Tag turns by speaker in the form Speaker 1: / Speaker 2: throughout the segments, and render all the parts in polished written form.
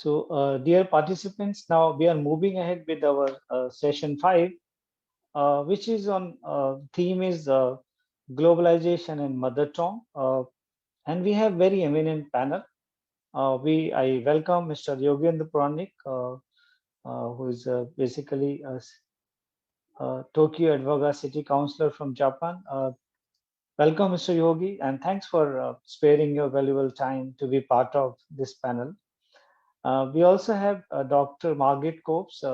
Speaker 1: So, dear participants, now we are moving ahead with our session 5, which is on theme is globalization and mother tongue. And we have very eminent panel. I welcome Mr. Yogendra Puranik, who is basically a Tokyo Advocacy City Councillor from Japan. Welcome, Mr. Yogi, and thanks for sparing your valuable time to be part of this panel. We also have Dr. Margaret Copes.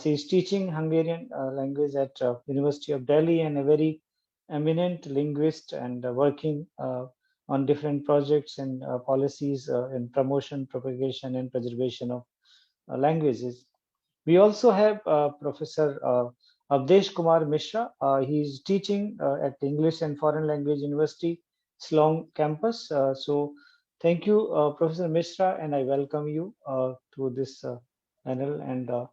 Speaker 1: She is teaching Hungarian language at University of Delhi and a very eminent linguist and working on different projects and policies in promotion, propagation, and preservation of languages. We also have Professor Avdesh Kumar Mishra. He is teaching at English and Foreign Language University, Shillong campus. So thank you, Professor Mishra, and I welcome you to this panel and uh,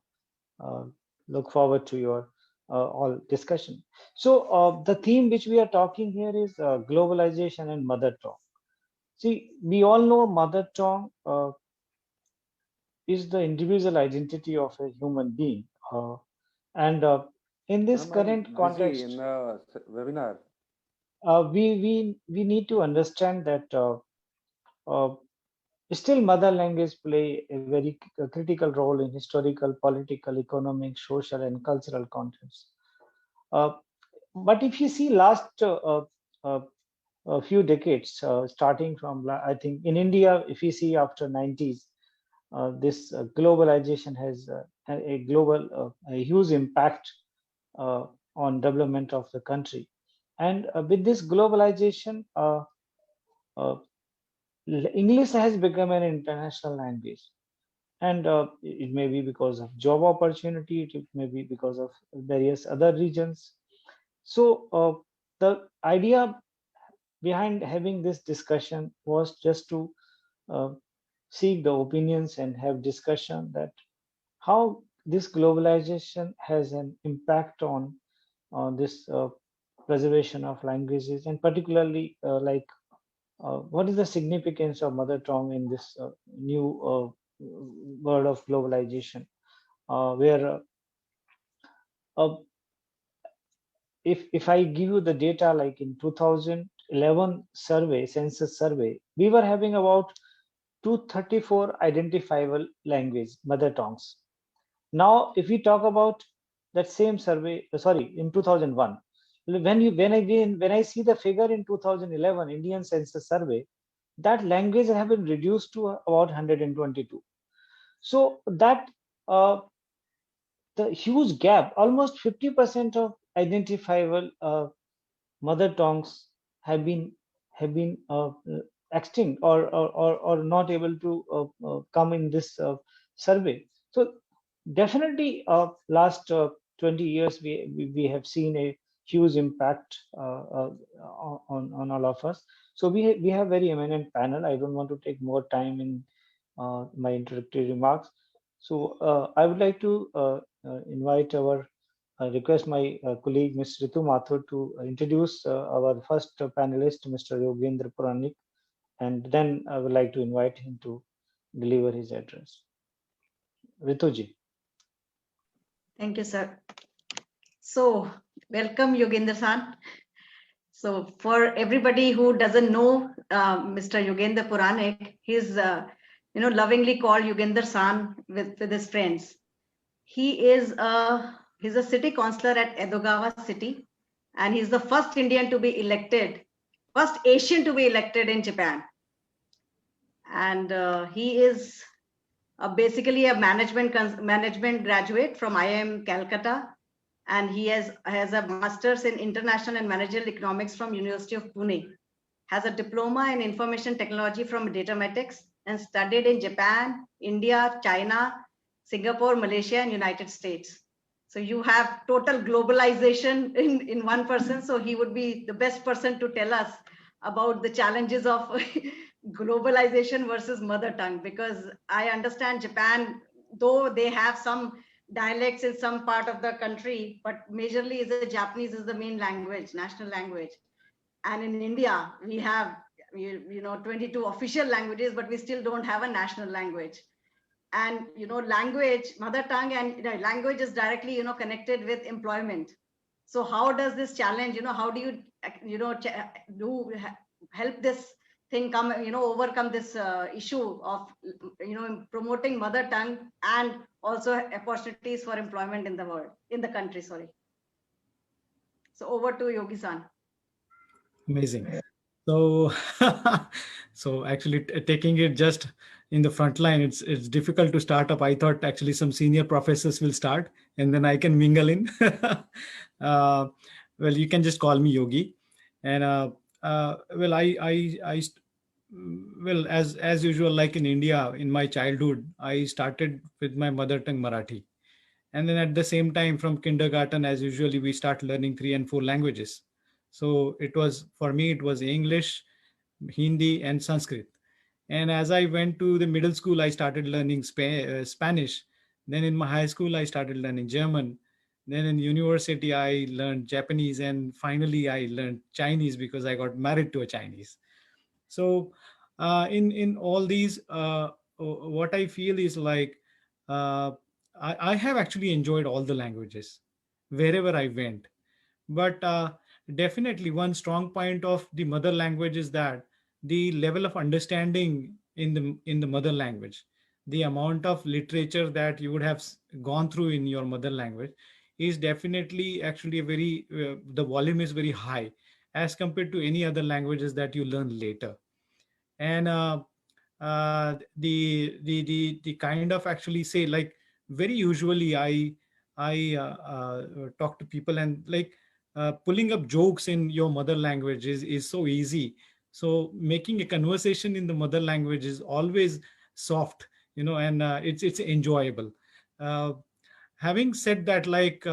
Speaker 1: look forward to your all discussion. So the theme which we are talking here is globalization and mother tongue. See, we all know mother tongue is the individual identity of a human being. And in this
Speaker 2: Madam, I'm
Speaker 1: current
Speaker 2: busy in
Speaker 1: context,
Speaker 2: the webinar.
Speaker 1: we need to understand that uh, still mother language play a very critical role in historical, political, economic, social, and cultural contexts. Uh, but if you see last uh, a few decades, starting from I think in India, if you see after 90s, this globalization has a global, a huge impact uh, on development of the country. And with this globalization, uh, English has become an international language. And it may be because of job opportunity, it may be because of various other reasons. So the idea behind having this discussion was just to uh, seek the opinions and have discussion that how this globalization has an impact on this preservation of languages, and particularly what is the significance of mother tongue in this new world of globalization, where uh, if I give you the data, like in 2011 survey, census survey, we were having about 234 identifiable language mother tongues. Now, if we talk about that same survey, sorry, in 2001, when I see the figure in 2011 Indian census survey, that language have been reduced to about 122. So that the huge gap, almost 50% of identifiable mother tongues have been extinct, or not able to come in this survey. So definitely, last 20 years, we have seen a huge impact on all of us. So we have very eminent panel. I don't want to take more time in my introductory remarks. So I would like to invite our request my colleague Ms. Ritu Mathur to introduce our first panelist, Mr. Yogendra Puranik, and then I would like to invite him to deliver his address. Rituji.
Speaker 3: Thank you, sir. So, welcome, Yogendra-san. So, for everybody who doesn't know Mr. Yogendra Puranik, he's lovingly called Yogendra-san with his friends. He's a city councillor at Edogawa city, and he's the first Indian to be elected, first Asian to be elected in Japan. And he is basically a management graduate from IIM Calcutta, and he has a master's in international and managerial economics from University of Pune, has a diploma in information technology from Datamatics, and studied in Japan, India, China, Singapore, Malaysia, and United States. So you have total globalization in one person. So he would be the best person to tell us about the challenges of globalization versus mother tongue, because I understand Japan, though they have some dialects in some part of the country, but majorly is the Japanese is the main language, national language. And in India, we have 22 official languages, but we still don't have a national language. and language, mother tongue, and language is directly connected with employment. So how does this challenge, how do you do help this thing come, overcome this issue of promoting mother tongue and also opportunities for employment in the world, in the country, sorry. So over to Yogi san.
Speaker 2: Amazing. So, so actually taking it just in the front line, it's difficult to start up. I thought actually some senior professors will start, and then I can mingle in. Well, you can just call me Yogi, and well, well, as usual, like in India, in my childhood, I started with my mother tongue Marathi, and then at the same time from kindergarten, as usually, we start learning 3 and 4 languages. So it was, for me, it was English, Hindi, and Sanskrit. And as I went to the middle school, I started learning Spanish. Then in my high school, I started learning German. Then in university, I learned Japanese, and finally I learned Chinese because I got married to a Chinese. So in all these, what I feel is like, uh, I have actually enjoyed all the languages wherever I went. But definitely one strong point of the mother language is that the level of understanding in the mother language, the amount of literature that you would have gone through in your mother language, is definitely actually a very the volume is very high as compared to any other languages that you learn later. And the kind of, actually, say, like, very usually I talk to people, and like, pulling up jokes in your mother language is so easy. So making a conversation in the mother language is always soft, and it's enjoyable. uh, Having said that, like,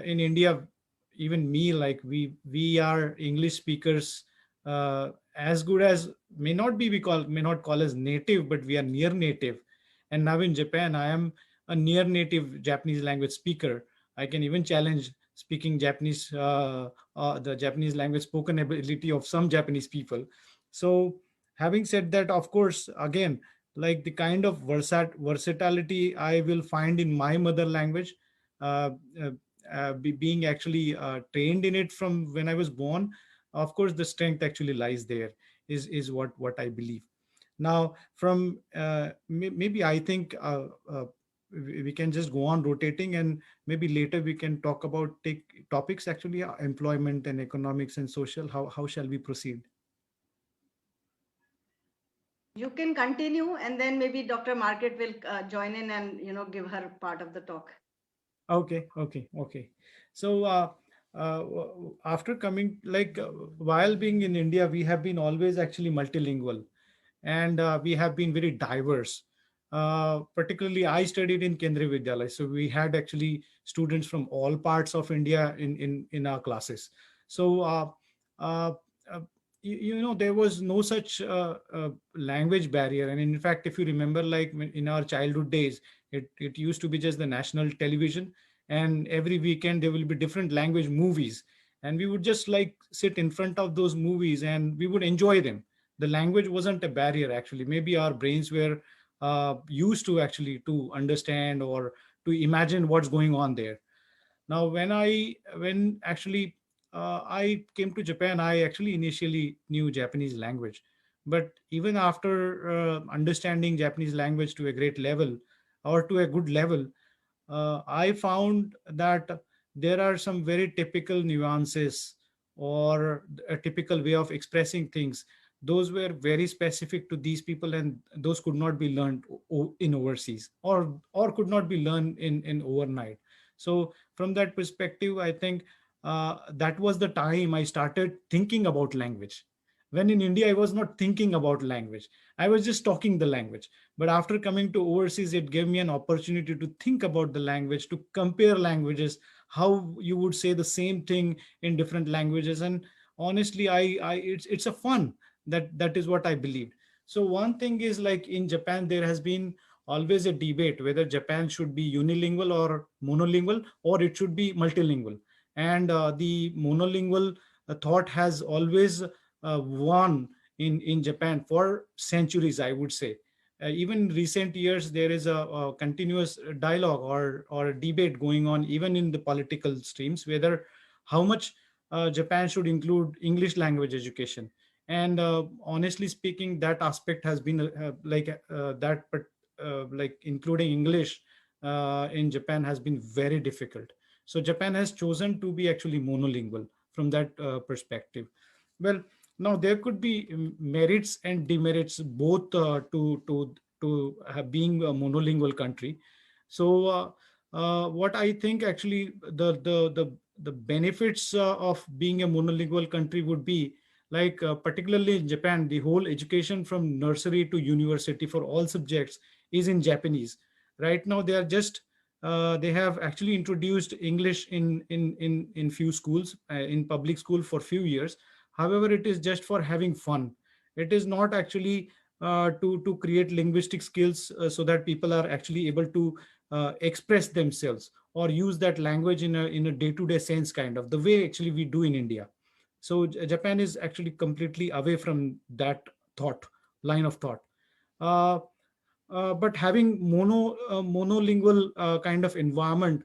Speaker 2: in India, even me, like, we are English speakers, as good as, may not call as native, but we are near native. And now in Japan, I am a near native Japanese language speaker. I can even challenge speaking Japanese, the Japanese language spoken ability of some Japanese people. So having said that, of course, again, like, the kind of versatility I will find in my mother language, uh, uh, being actually trained in it from when I was born, of course, the strength actually lies there, is what I believe. Now, from maybe I think we can just go on rotating, and maybe later we can talk about take topics, actually, employment and economics and social. How shall we proceed?
Speaker 3: You can continue, and then maybe Dr. Margaret will join in and give her part of the talk.
Speaker 2: Okay. So after coming, like, while being in India, we have been always actually multilingual, and we have been very diverse. Particularly, I studied in Kendriya Vidyalaya, so we had actually students from all parts of India in our classes. So uh, uh, there was no such language barrier. And in fact, if you remember, like, in our childhood days, it used to be just the national television, and every weekend there will be different language movies, and we would just like sit in front of those movies and we would enjoy them. The language wasn't a barrier, actually. Maybe our brains were used to actually to understand or to imagine what's going on there. Now, when actually I came to Japan, I actually initially knew Japanese language. But even after understanding Japanese language to a great level, or to a good level, I found that there are some very typical nuances, or a typical way of expressing things. Those were very specific to these people, and those could not be learned in overseas, or could not be learned in overnight. So from that perspective, I think that was the time I started thinking about language. When in India, I was not thinking about language. I was just talking the language. But after coming to overseas, it gave me an opportunity to think about the language, to compare languages, how you would say the same thing in different languages. And honestly, it's a fun. That is what I believed. So one thing is, like, in Japan, there has been always a debate whether Japan should be unilingual or monolingual, or it should be multilingual. And the monolingual thought has always won in Japan for centuries, I would say. even in recent years, there is a continuous dialogue or a debate going on, even in the political streams, whether how much Japan should include English language education. And honestly speaking, that aspect has been like including English in Japan has been very difficult. So Japan has chosen to be actually monolingual from that perspective. Well, now there could be merits and demerits both to being a monolingual country. So what I think actually the benefits of being a monolingual country would be like particularly in Japan, the whole education from nursery to university for all subjects is in Japanese. Right now, they are just they have actually introduced English in few schools in public school for few years. However, it is just for having fun. It is not actually to create linguistic skills so that people are actually able to express themselves or use that language in a day-to-day sense, kind of the way actually we do in India. So Japan is actually completely away from that thought line of thought. Uh, but having monolingual kind of environment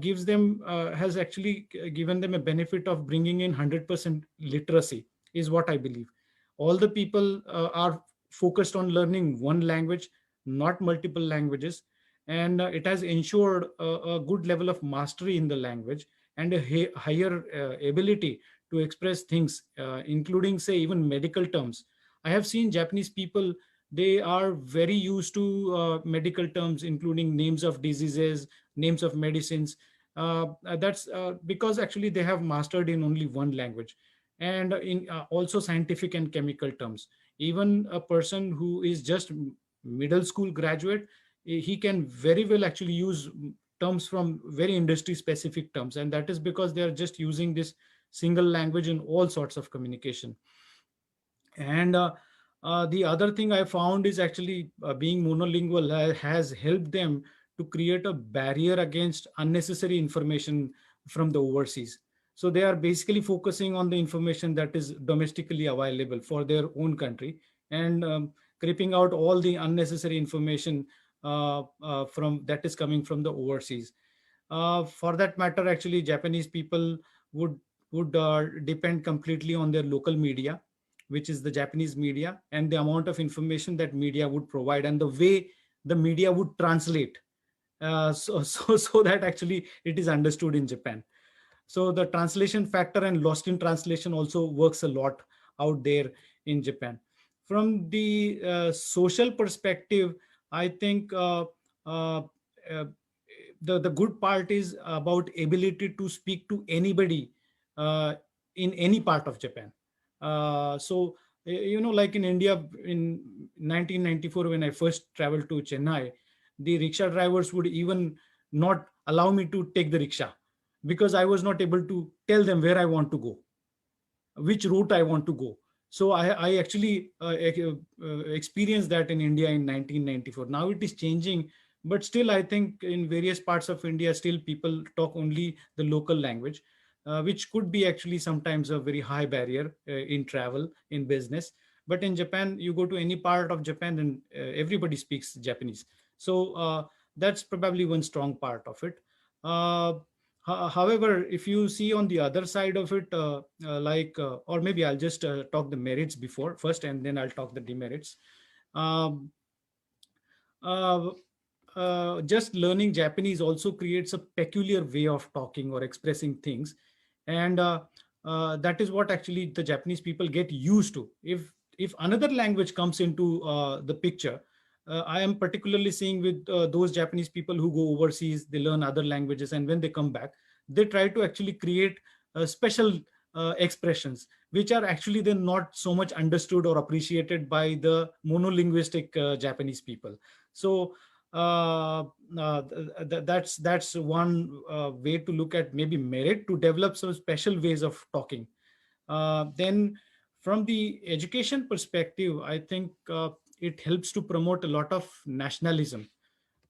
Speaker 2: gives them has actually given them a benefit of bringing in 100% literacy, is what I believe. All the people are focused on learning one language, not multiple languages, and it has ensured a good level of mastery in the language and a higher ability to express things, including say even medical terms. I have seen Japanese people, they are very used to medical terms, including names of diseases, names of medicines. That's because actually they have mastered in only one language. And in also scientific and chemical terms, even a person who is just middle school graduate, he can very well actually use terms from very industry specific terms, and that is because they are just using this single language in all sorts of communication. And the other thing I found is actually being monolingual has helped them to create a barrier against unnecessary information from the overseas. So they are basically focusing on the information that is domestically available for their own country, and creeping out all the unnecessary information from that is coming from the overseas. For that matter, actually, Japanese people would depend completely on their local media, which is the Japanese media, and the amount of information that media would provide, and the way the media would translate, so that actually it is understood in Japan. So the translation factor and lost in translation also works a lot out there in Japan. From the social perspective, I think uh, uh, the good part is about ability to speak to anybody uh, in any part of Japan. So like in India in 1994, when I first traveled to Chennai, the rickshaw drivers would even not allow me to take the rickshaw because I was not able to tell them where I want to go, which route I want to go. So I actually experienced that in India in 1994. Now it is changing, but still I think in various parts of India, still people talk only the local language, which could be actually sometimes a very high barrier in travel, in business. But in Japan, you go to any part of Japan and everybody speaks Japanese. So that's probably one strong part of it. Uh, However, if you see on the other side of it, or maybe I'll just talk the merits before first, and then I'll talk the demerits. Um, uh, just learning Japanese also creates a peculiar way of talking or expressing things, and that is what actually the Japanese people get used to. If another language comes into the picture, I am particularly seeing with those Japanese people who go overseas, they learn other languages, and when they come back, they try to actually create special expressions, which are actually then not so much understood or appreciated by the monolinguistic Japanese people. So that's one way to look at maybe merit to develop some special ways of talking. Then from the education perspective, I think it helps to promote a lot of nationalism,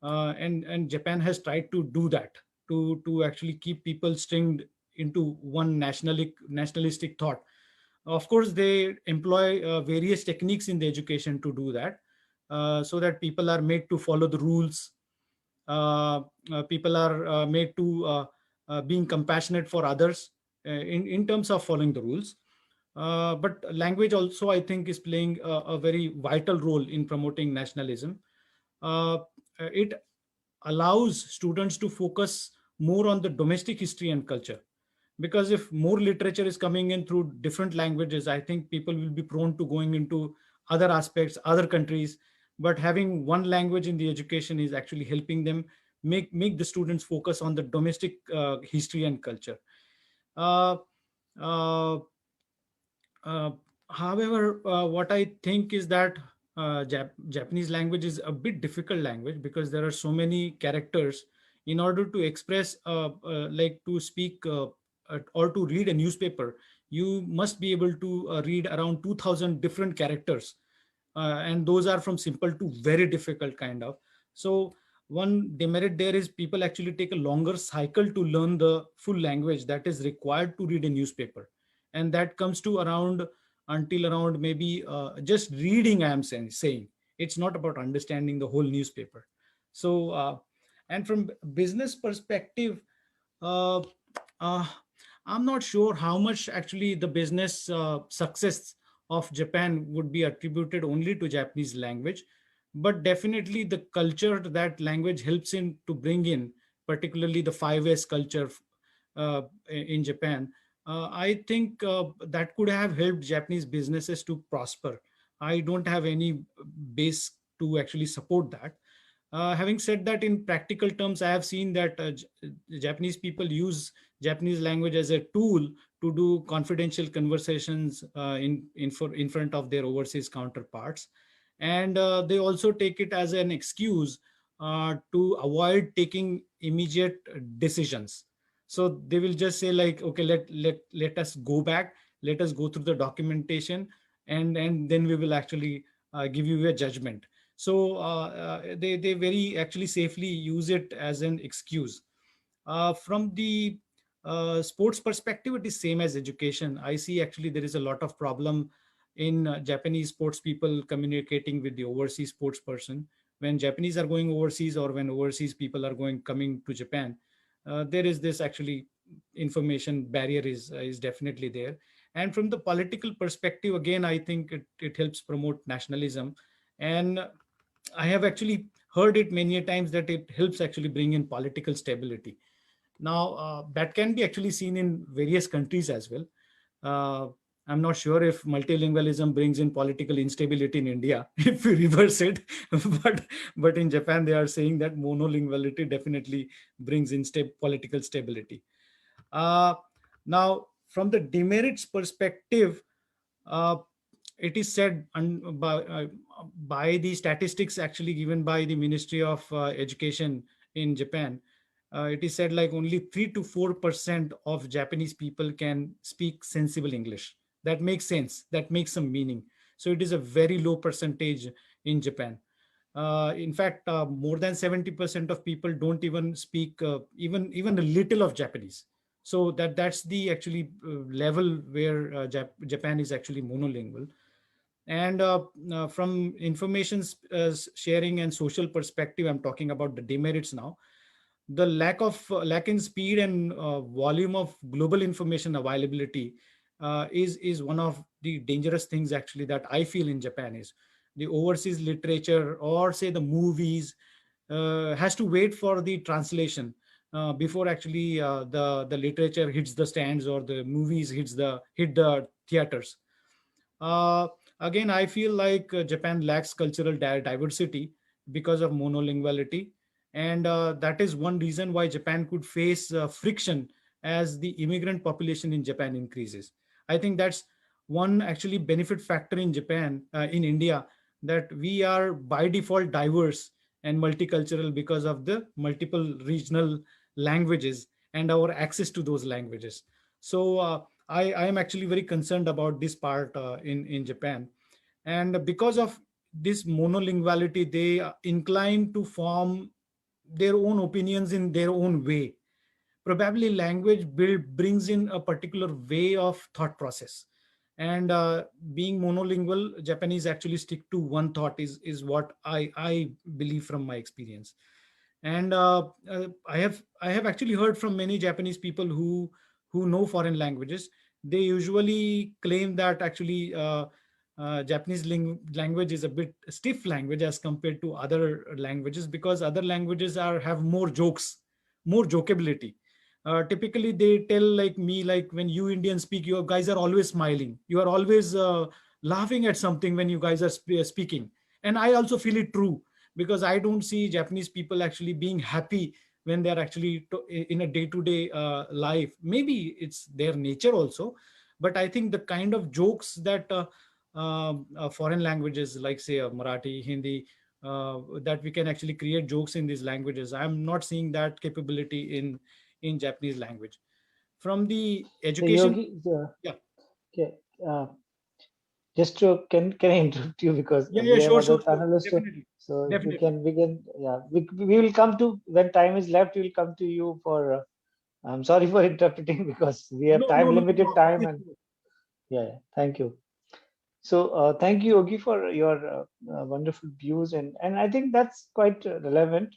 Speaker 2: and Japan has tried to do that to actually keep people stringed into one nationalistic thought. Of course, they employ various techniques in the education to do that. so that people are made to follow the rules. People are made to being compassionate for others in terms of following the rules. But language also, I think, is playing a very vital role in promoting nationalism. It allows students to focus more on the domestic history and culture, because if more literature is coming in through different languages, I think people will be prone to going into other aspects, other countries. But having one language in the education is actually helping them make the students focus on the domestic history and culture. uh, uh, uh, However, what I think is that Japanese language is a bit difficult language, because there are so many characters. In order to express, like to speak or to read a newspaper, you must be able to read around 2000 different characters, and those are from simple to very difficult kind of. So one demerit there is people actually take a longer cycle to learn the full language that is required to read a newspaper, and that comes to around until around maybe just reading, I am saying it's not about understanding the whole newspaper. So and from business perspective, uh, uh, I'm not sure how much actually the business success of Japan would be attributed only to Japanese language, but definitely the culture that language helps in to bring in, particularly the 5S culture in Japan. I think that could have helped Japanese businesses to prosper. I don't have any base to actually support that. Having said that, in practical terms, I have seen that Japanese people use Japanese language as a tool to do confidential conversations in front of their overseas counterparts, and they also take it as an excuse to avoid taking immediate decisions. So they will just say like, okay, let us go back, let us go through the documentation, and then we will actually give you a judgment. So they very actually safely use it as an excuse. From the sports perspective, it is same as education. I see actually there is a lot of problem in Japanese sports people communicating with the overseas sports person. When Japanese are going overseas, or when overseas people are coming to Japan, there is this actually information barrier is definitely there. And from the political perspective, again, I think it helps promote nationalism. And I have actually heard it many a times that it helps actually bring in political stability. Now, that can be actually seen in various countries as well. Uh, I'm not sure if multilingualism brings in political instability in India, if we reverse it. but but in Japan, they are saying that monolinguality definitely brings in political stability. Uh, Now, from the demerits perspective, uh, it is said by the statistics actually given by the Ministry of Education in Japan. It is said like only 3 to 4% of Japanese people can speak sensible English. That makes sense. That makes some meaning. So it is a very low percentage in Japan. In fact, more than 70% of people don't even speak even a little of Japanese. So that's the actually level where Japan is actually monolingual. And from information sharing and social perspective, I'm talking about the demerits now. The lack in speed and volume of global information availability is one of the dangerous things actually that I feel in Japan. Is the overseas literature, or say the movies, has to wait for the translation before actually the literature hits the stands, or the movies hit the theaters. uh, Again, I feel like Japan lacks cultural diversity because of monolinguality, and that is one reason why Japan could face friction as the immigrant population in Japan increases. I think that's one actually benefit factor in Japan, in India, that we are by default diverse and multicultural because of the multiple regional languages and our access to those languages. So I am actually very concerned about this part in Japan, and because of this monolinguality, they are inclined to form their own opinions in their own way. Probably language brings in a particular way of thought process, And being monolingual, Japanese actually stick to one thought is what I believe from my experience. And I have actually heard from many Japanese people who know foreign languages. They usually claim that actually Japanese language is a bit stiff language as compared to other languages, because other languages have more jokes, more jokeability. Typically they tell like me, like when you Indians speak, you guys are always smiling, you are always laughing at something when you guys are speaking. And I also feel it true, because I don't see Japanese people actually being happy when they're actually in a day-to-day life. Maybe it's their nature also, but I think the kind of jokes that foreign languages like say Marathi, Hindi, that we can actually create jokes in these languages, I'm not seeing that capability in Japanese language. From the
Speaker 1: So
Speaker 2: education,
Speaker 1: Yogi,
Speaker 2: yeah,
Speaker 1: okay, just to can I interrupt you because
Speaker 2: yeah,
Speaker 1: we
Speaker 2: yeah,
Speaker 1: have
Speaker 2: sure,
Speaker 1: other
Speaker 2: sure, sure,
Speaker 1: panelists.
Speaker 2: definitely,
Speaker 1: So if we
Speaker 2: definitely.
Speaker 1: can, yeah, we will come to when time is left. We will come to you for. I'm sorry for interrupting because we have
Speaker 2: No, no,
Speaker 1: time
Speaker 2: no
Speaker 1: limited
Speaker 2: problem.
Speaker 1: time
Speaker 2: Please
Speaker 1: and
Speaker 2: go.
Speaker 1: yeah, thank you. So thank you, Yogi, for your wonderful views and I think that's quite relevant.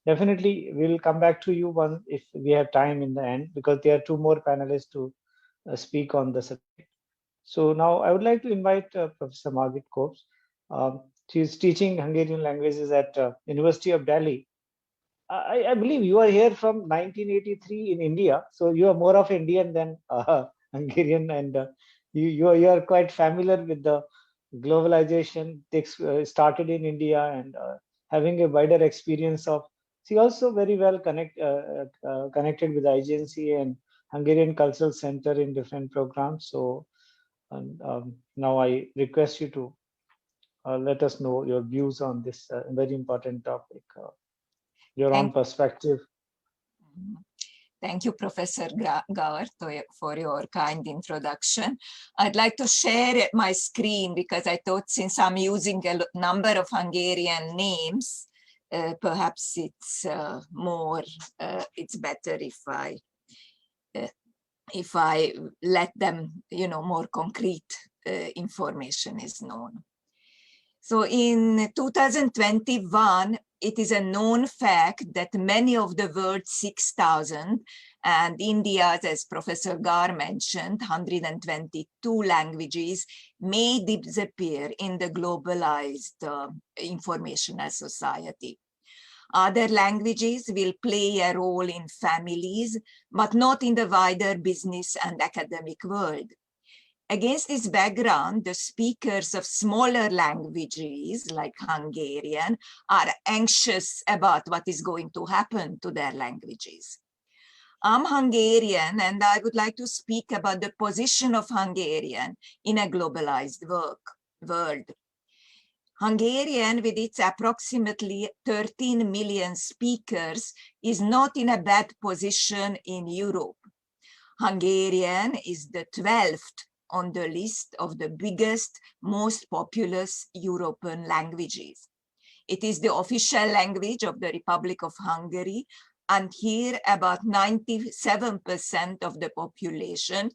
Speaker 1: Definitely, we'll come back to you one if we have time in the end because there are two more panelists to speak on the subject. So now I would like to invite Professor Margit Kopes. She is teaching Hungarian languages at University of Delhi. I believe you are here from 1983 in India, so you are more of Indian than Hungarian, and you are quite familiar with the globalization. Started in India and having a wider experience of. She also very well connected with the agency and Hungarian Cultural Center in different programs. So and, now I request you to let us know your views on this very important topic, your own
Speaker 4: Thank,
Speaker 1: perspective.
Speaker 4: thank you, Professor Gaur, for your kind introduction. I'd like to share my screen because I thought since I'm using a number of Hungarian names, perhaps it's it's better if I let them, more concrete information is known. So in 2021, it is a known fact that many of the world's 6,000 and India's, as Professor Gar mentioned, 122 languages may disappear in the globalized informational society. Other languages will play a role in families, but not in the wider business and academic world. Against this background, the speakers of smaller languages like Hungarian are anxious about what is going to happen to their languages. I'm Hungarian and I would like to speak about the position of Hungarian in a globalized world. Hungarian, with its approximately 13 million speakers, is not in a bad position in Europe. Hungarian is the 12th on the list of the biggest, most populous European languages. It is the official language of the Republic of Hungary, and here about 97% of the population,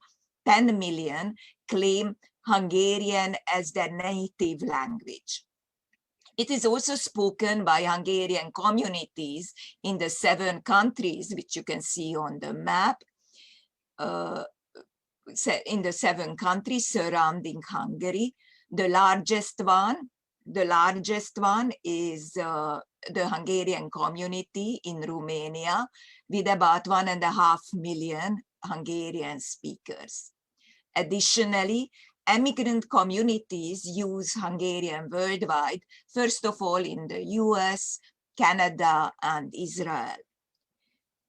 Speaker 4: 10 million, claim Hungarian as their native language. It is also spoken by Hungarian communities in the 7 countries, which you can see on the map, in the 7 countries surrounding Hungary. The largest one is the Hungarian community in Romania, with about 1.5 million Hungarian speakers. Additionally, immigrant communities use Hungarian worldwide, first of all in the US, Canada, and Israel.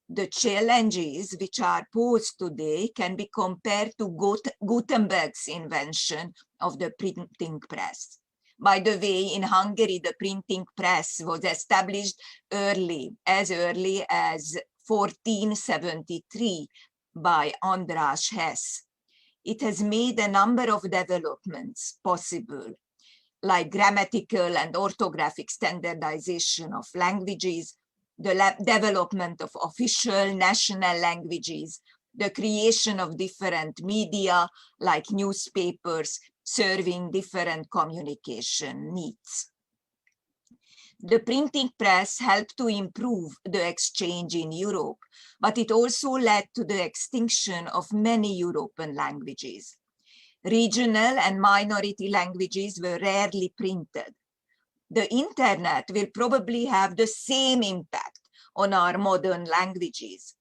Speaker 4: The challenges which are posed today can be compared to Gutenberg's invention of the printing press. By the way, in Hungary, the printing press was established as early as 1473 by András Hess. It has made a number of developments possible, like grammatical and orthographic standardization of languages, the development of official national languages, the creation of different media like newspapers serving different communication needs. The printing press helped to improve the exchange in Europe, but it also led to the extinction of many European languages. Regional and minority languages were rarely printed. The internet will probably have the same impact on our modern languages.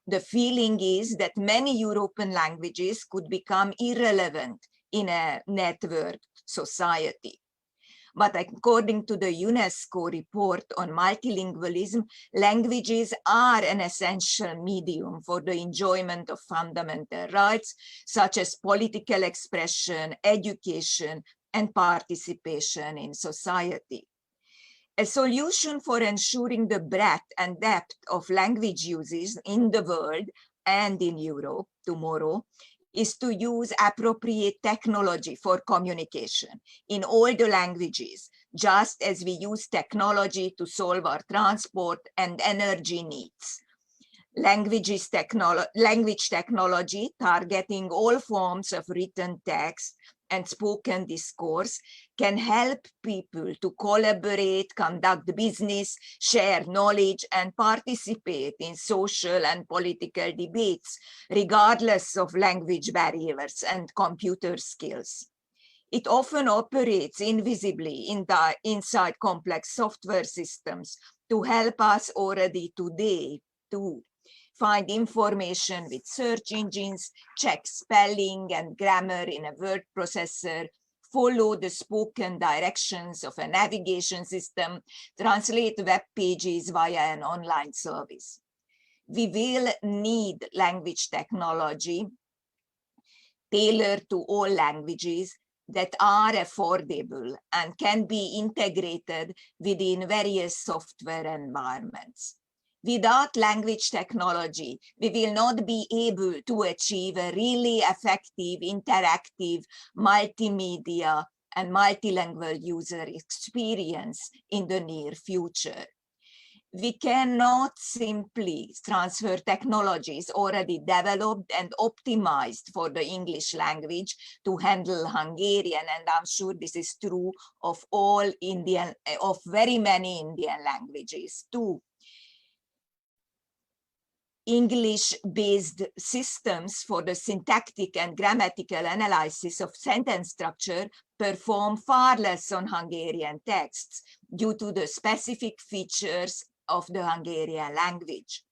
Speaker 4: The feeling is that many European languages could become irrelevant in a networked society. But according to the UNESCO report on multilingualism, languages are an essential medium for the enjoyment of fundamental rights, such as political expression, education, and participation in society. A solution for ensuring the breadth and depth of language uses in the world and in Europe tomorrow is to use appropriate technology for communication in all the languages, just as we use technology to solve our transport and energy needs. Language technology targeting all forms of written text and spoken discourse can help people to collaborate, conduct business, share knowledge, and participate in social and political debates, regardless of language barriers and computer skills. It often operates invisibly inside complex software systems to help us already today to find information with search engines, check spelling and grammar in a word processor, follow the spoken directions of a navigation system, translate web pages via an online service. We will need language technology tailored to all languages that are affordable and can be integrated within various software environments. Without language technology, we will not be able to achieve a really effective, interactive, multimedia and multilingual user experience in the near future. We cannot simply transfer technologies already developed and optimized for the English language to handle Hungarian, and I'm sure this is true of very many Indian languages too. English-based systems for the syntactic and grammatical analysis of sentence structure perform far less on Hungarian texts due to the specific features of the Hungarian language.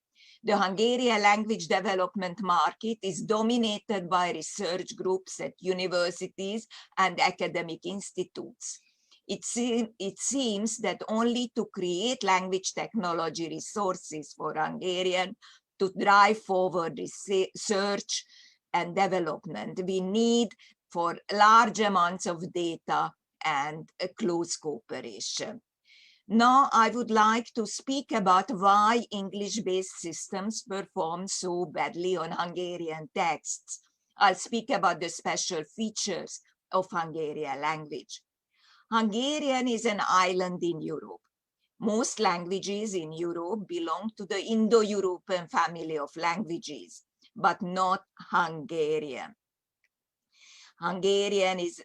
Speaker 4: The Hungarian language development market is dominated by research groups at universities and academic institutes. It seems that only to create language technology resources for Hungarian to drive forward research and development, we need for large amounts of data and a close cooperation. Now I would like to speak about why English-based systems perform so badly on Hungarian texts. I'll speak about the special features of Hungarian language. Hungarian is an island in Europe. Most languages in Europe belong to the Indo-European family of languages, but not Hungarian. Hungarian is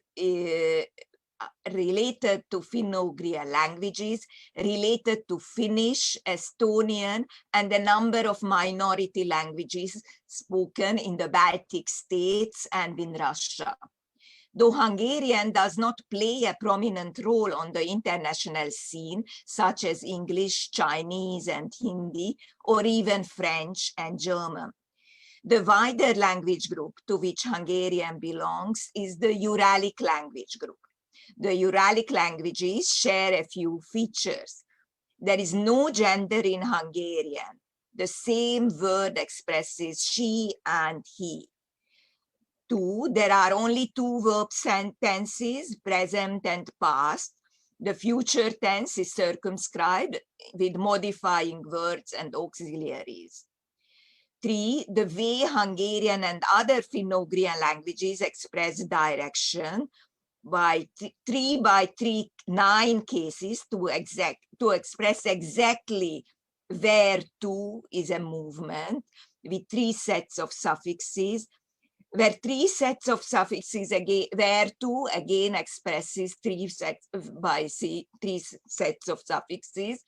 Speaker 4: related to Finno-Ugrian languages, related to Finnish, Estonian, and a number of minority languages spoken in the Baltic states and in Russia. Though Hungarian does not play a prominent role on the international scene, such as English, Chinese, and Hindi, or even French and German. The wider language group to which Hungarian belongs is the Uralic language group. The Uralic languages share a few features. There is no gender in Hungarian. The same word expresses she and he. 2, there are only 2 verb tenses, present and past. The future tense is circumscribed with modifying words and auxiliaries. 3, the way Hungarian and other Finno-Ugrian languages express direction by 9 cases to express exactly where to is a movement, with 3 sets of suffixes, where 3 sets of suffixes again, where 2 again expresses 3 sets by 3 sets of suffixes,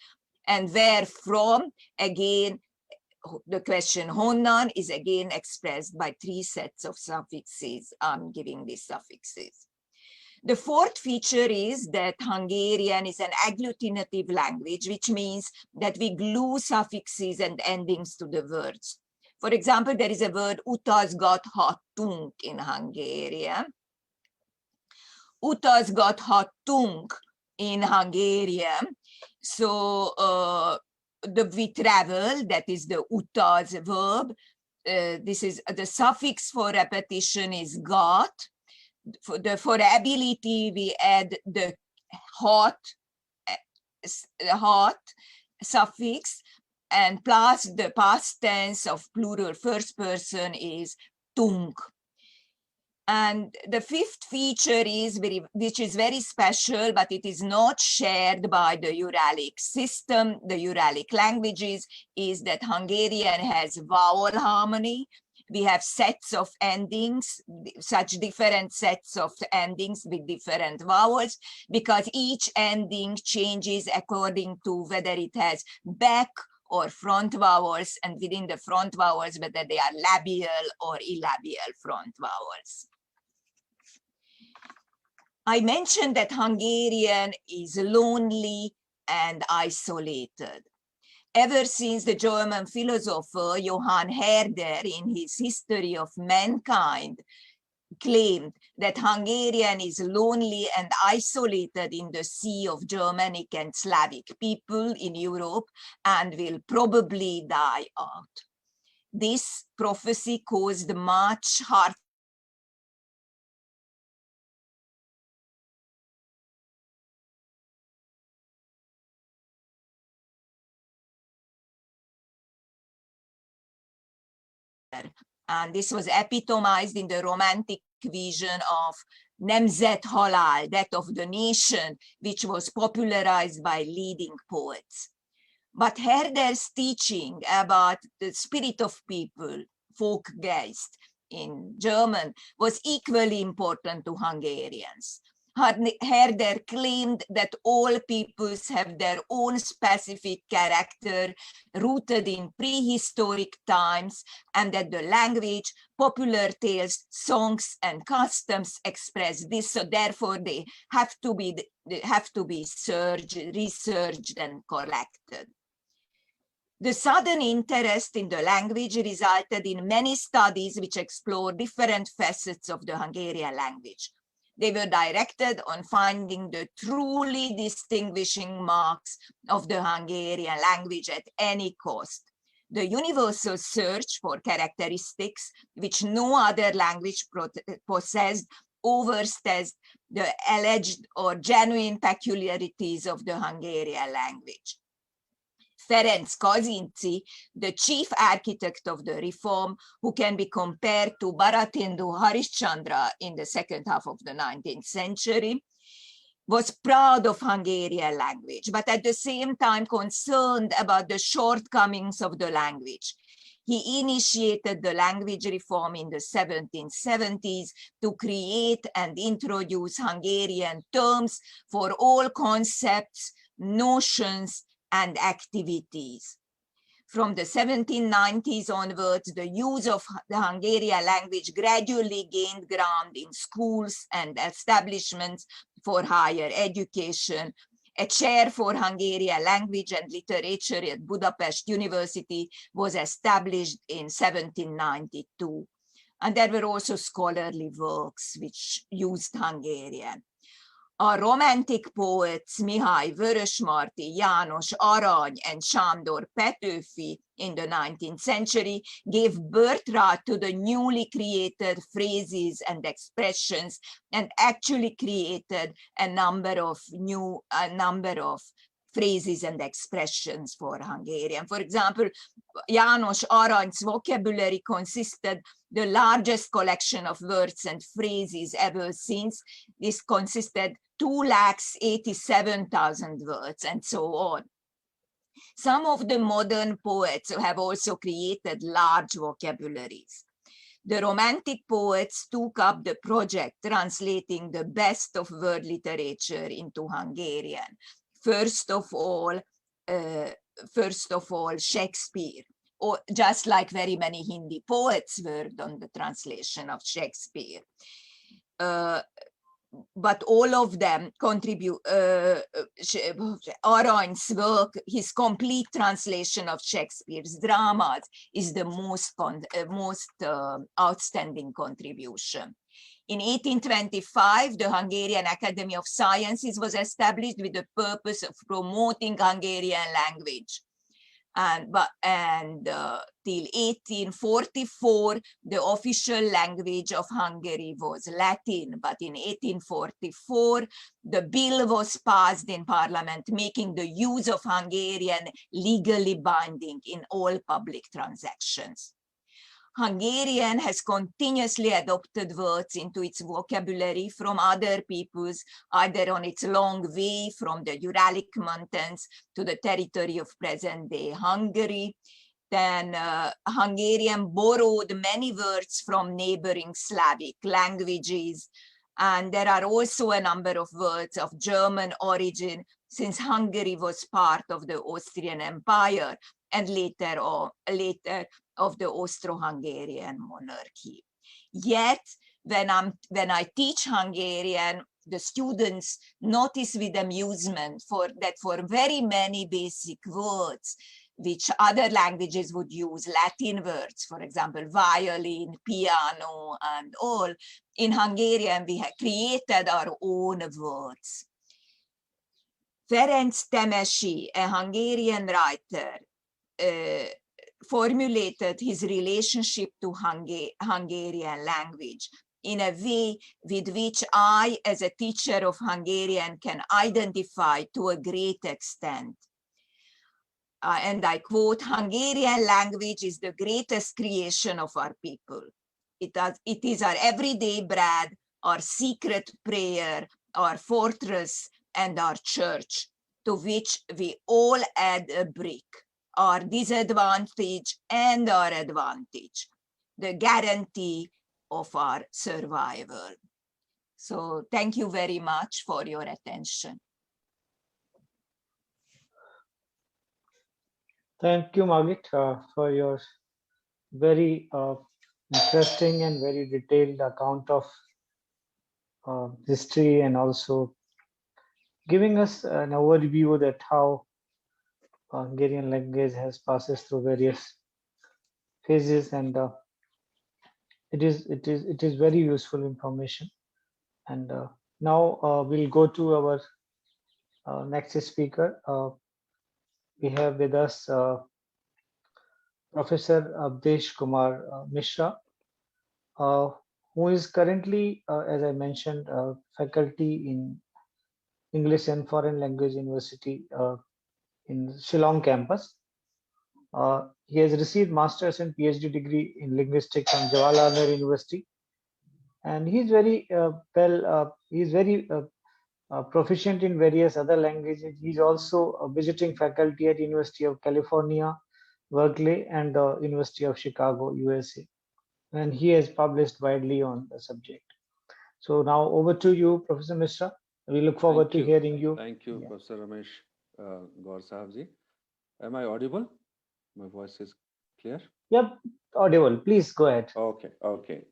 Speaker 4: and where from again the question honnan is again expressed by 3 sets of suffixes. I'm giving these suffixes. The fourth feature is that Hungarian is an agglutinative language, which means that we glue suffixes and endings to the words. For example, there is a word utazgathatunk in Hungarian. Utazgathatunk in Hungarian. So we travel, that is the utaz verb. This is the suffix for repetition is gat. For ability, we add the hot suffix, and plus the past tense of plural first person is tung. And the fifth feature is which is very special, but it is not shared by the Uralic system, the Uralic languages, is that Hungarian has vowel harmony. We have sets of endings, such different sets of endings with different vowels, because each ending changes according to whether it has back or front vowels, and within the front vowels, whether they are labial or illabial front vowels. I mentioned that Hungarian is lonely and isolated. Ever since the German philosopher Johann Herder in his History of Mankind claimed that Hungarian is lonely and isolated in the sea of Germanic and Slavic people in Europe and will probably die out. This prophecy caused much heart and this was epitomized in the romantic vision of Nemzet Halál, that of the nation, which was popularized by leading poets. But Herder's teaching about the spirit of people, Volksgeist in German, was equally important to Hungarians. Herder claimed that all peoples have their own specific character rooted in prehistoric times, and that the language, popular tales, songs, and customs express this. So therefore they have to be researched and collected. The sudden interest in the language resulted in many studies which explore different facets of the Hungarian language. They were directed on finding the truly distinguishing marks of the Hungarian language at any cost. The universal search for characteristics which no other language possessed overstays the alleged or genuine peculiarities of the Hungarian language. Ferenc Kazinczy, the chief architect of the reform, who can be compared to Baratendu Harishchandra in the second half of the 19th century, was proud of Hungarian language, but at the same time concerned about the shortcomings of the language. He initiated the language reform in the 1770s to create and introduce Hungarian terms for all concepts, notions, and activities. From the 1790s onwards, the use of the Hungarian language gradually gained ground in schools and establishments for higher education. A chair for Hungarian language and literature at Budapest University was established in 1792. And there were also scholarly works which used Hungarian. A romantic poets Mihály Vörösmarty, János Arany, and Sándor Petőfi in the 19th century gave birthright to the newly created phrases and expressions, and actually created a number of phrases and expressions for Hungarian. For example, János Arany's vocabulary consisted the largest collection of words and phrases ever since. This consisted 2,87,000 words, and so on. Some of the modern poets have also created large vocabularies. The Romantic poets took up the project, translating the best of world literature into Hungarian. First of all, Shakespeare, or just like very many Hindi poets worked on the translation of Shakespeare. But all of them contribute. Arany's work, his complete translation of Shakespeare's dramas, is the most outstanding contribution. In 1825, the Hungarian Academy of Sciences was established with the purpose of promoting Hungarian language. Till 1844, the official language of Hungary was Latin, but in 1844, the bill was passed in parliament, making the use of Hungarian legally binding in all public transactions. Hungarian has continuously adopted words into its vocabulary from other peoples, either on its long way from the Uralic Mountains to the territory of present-day Hungary. Then Hungarian borrowed many words from neighboring Slavic languages. And there are also a number of words of German origin, since Hungary was part of the Austrian Empire and later of the Austro-Hungarian monarchy. Yet, when I teach Hungarian, the students notice with amusement that for very many basic words, which other languages would use, Latin words, for example, violin, piano, and all, in Hungarian, we have created our own words. Ferenc Temesi, a Hungarian writer, formulated his relationship to Hungarian language in a way with which I, as a teacher of Hungarian, can identify to a great extent. And I quote, "Hungarian language is the greatest creation of our people. It is our everyday bread, our secret prayer, our fortress, and our church, to which we all add a brick, our disadvantage and our advantage, the guarantee of our survival." So thank you very much for your attention.
Speaker 1: Thank you, Margit, for your very interesting and very detailed account of history, and also giving us an overview that how Hungarian language has passes through various phases, and it is very useful information. And now we'll go to our next speaker. We have with us Professor Abdesh Kumar Mishra, who is currently, as I mentioned, faculty in English and Foreign Language University in Shillong campus. He has received master's and PhD degree in linguistics from Jawaharlal Nehru University, and he's very proficient in various other languages. He's also a visiting faculty at University of California, Berkeley, and the University of Chicago, USA. And he has published widely on the subject. So now over to you, Professor Mishra. We look forward to hearing you.
Speaker 5: Thank you, Professor Ramesh Gaur Sahabji. Am I audible? My voice is clear?
Speaker 1: Yep, audible. Please go ahead.
Speaker 5: Okay.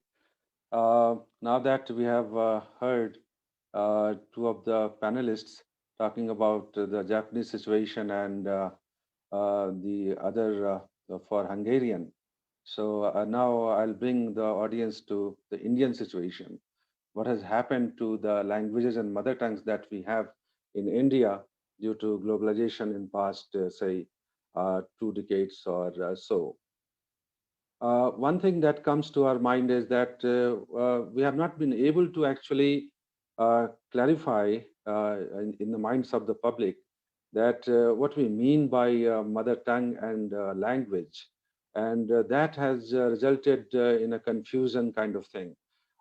Speaker 5: Now that we have heard two of the panelists talking about the Japanese situation and the other for Hungarian. So now I'll bring the audience to the Indian situation. What has happened to the languages and mother tongues that we have in India due to globalization in past, say, 2 decades or so. One thing that comes to our mind is that we have not been able to actually clarify in the minds of the public that what we mean by mother tongue and language. And that has resulted in a confusion kind of thing,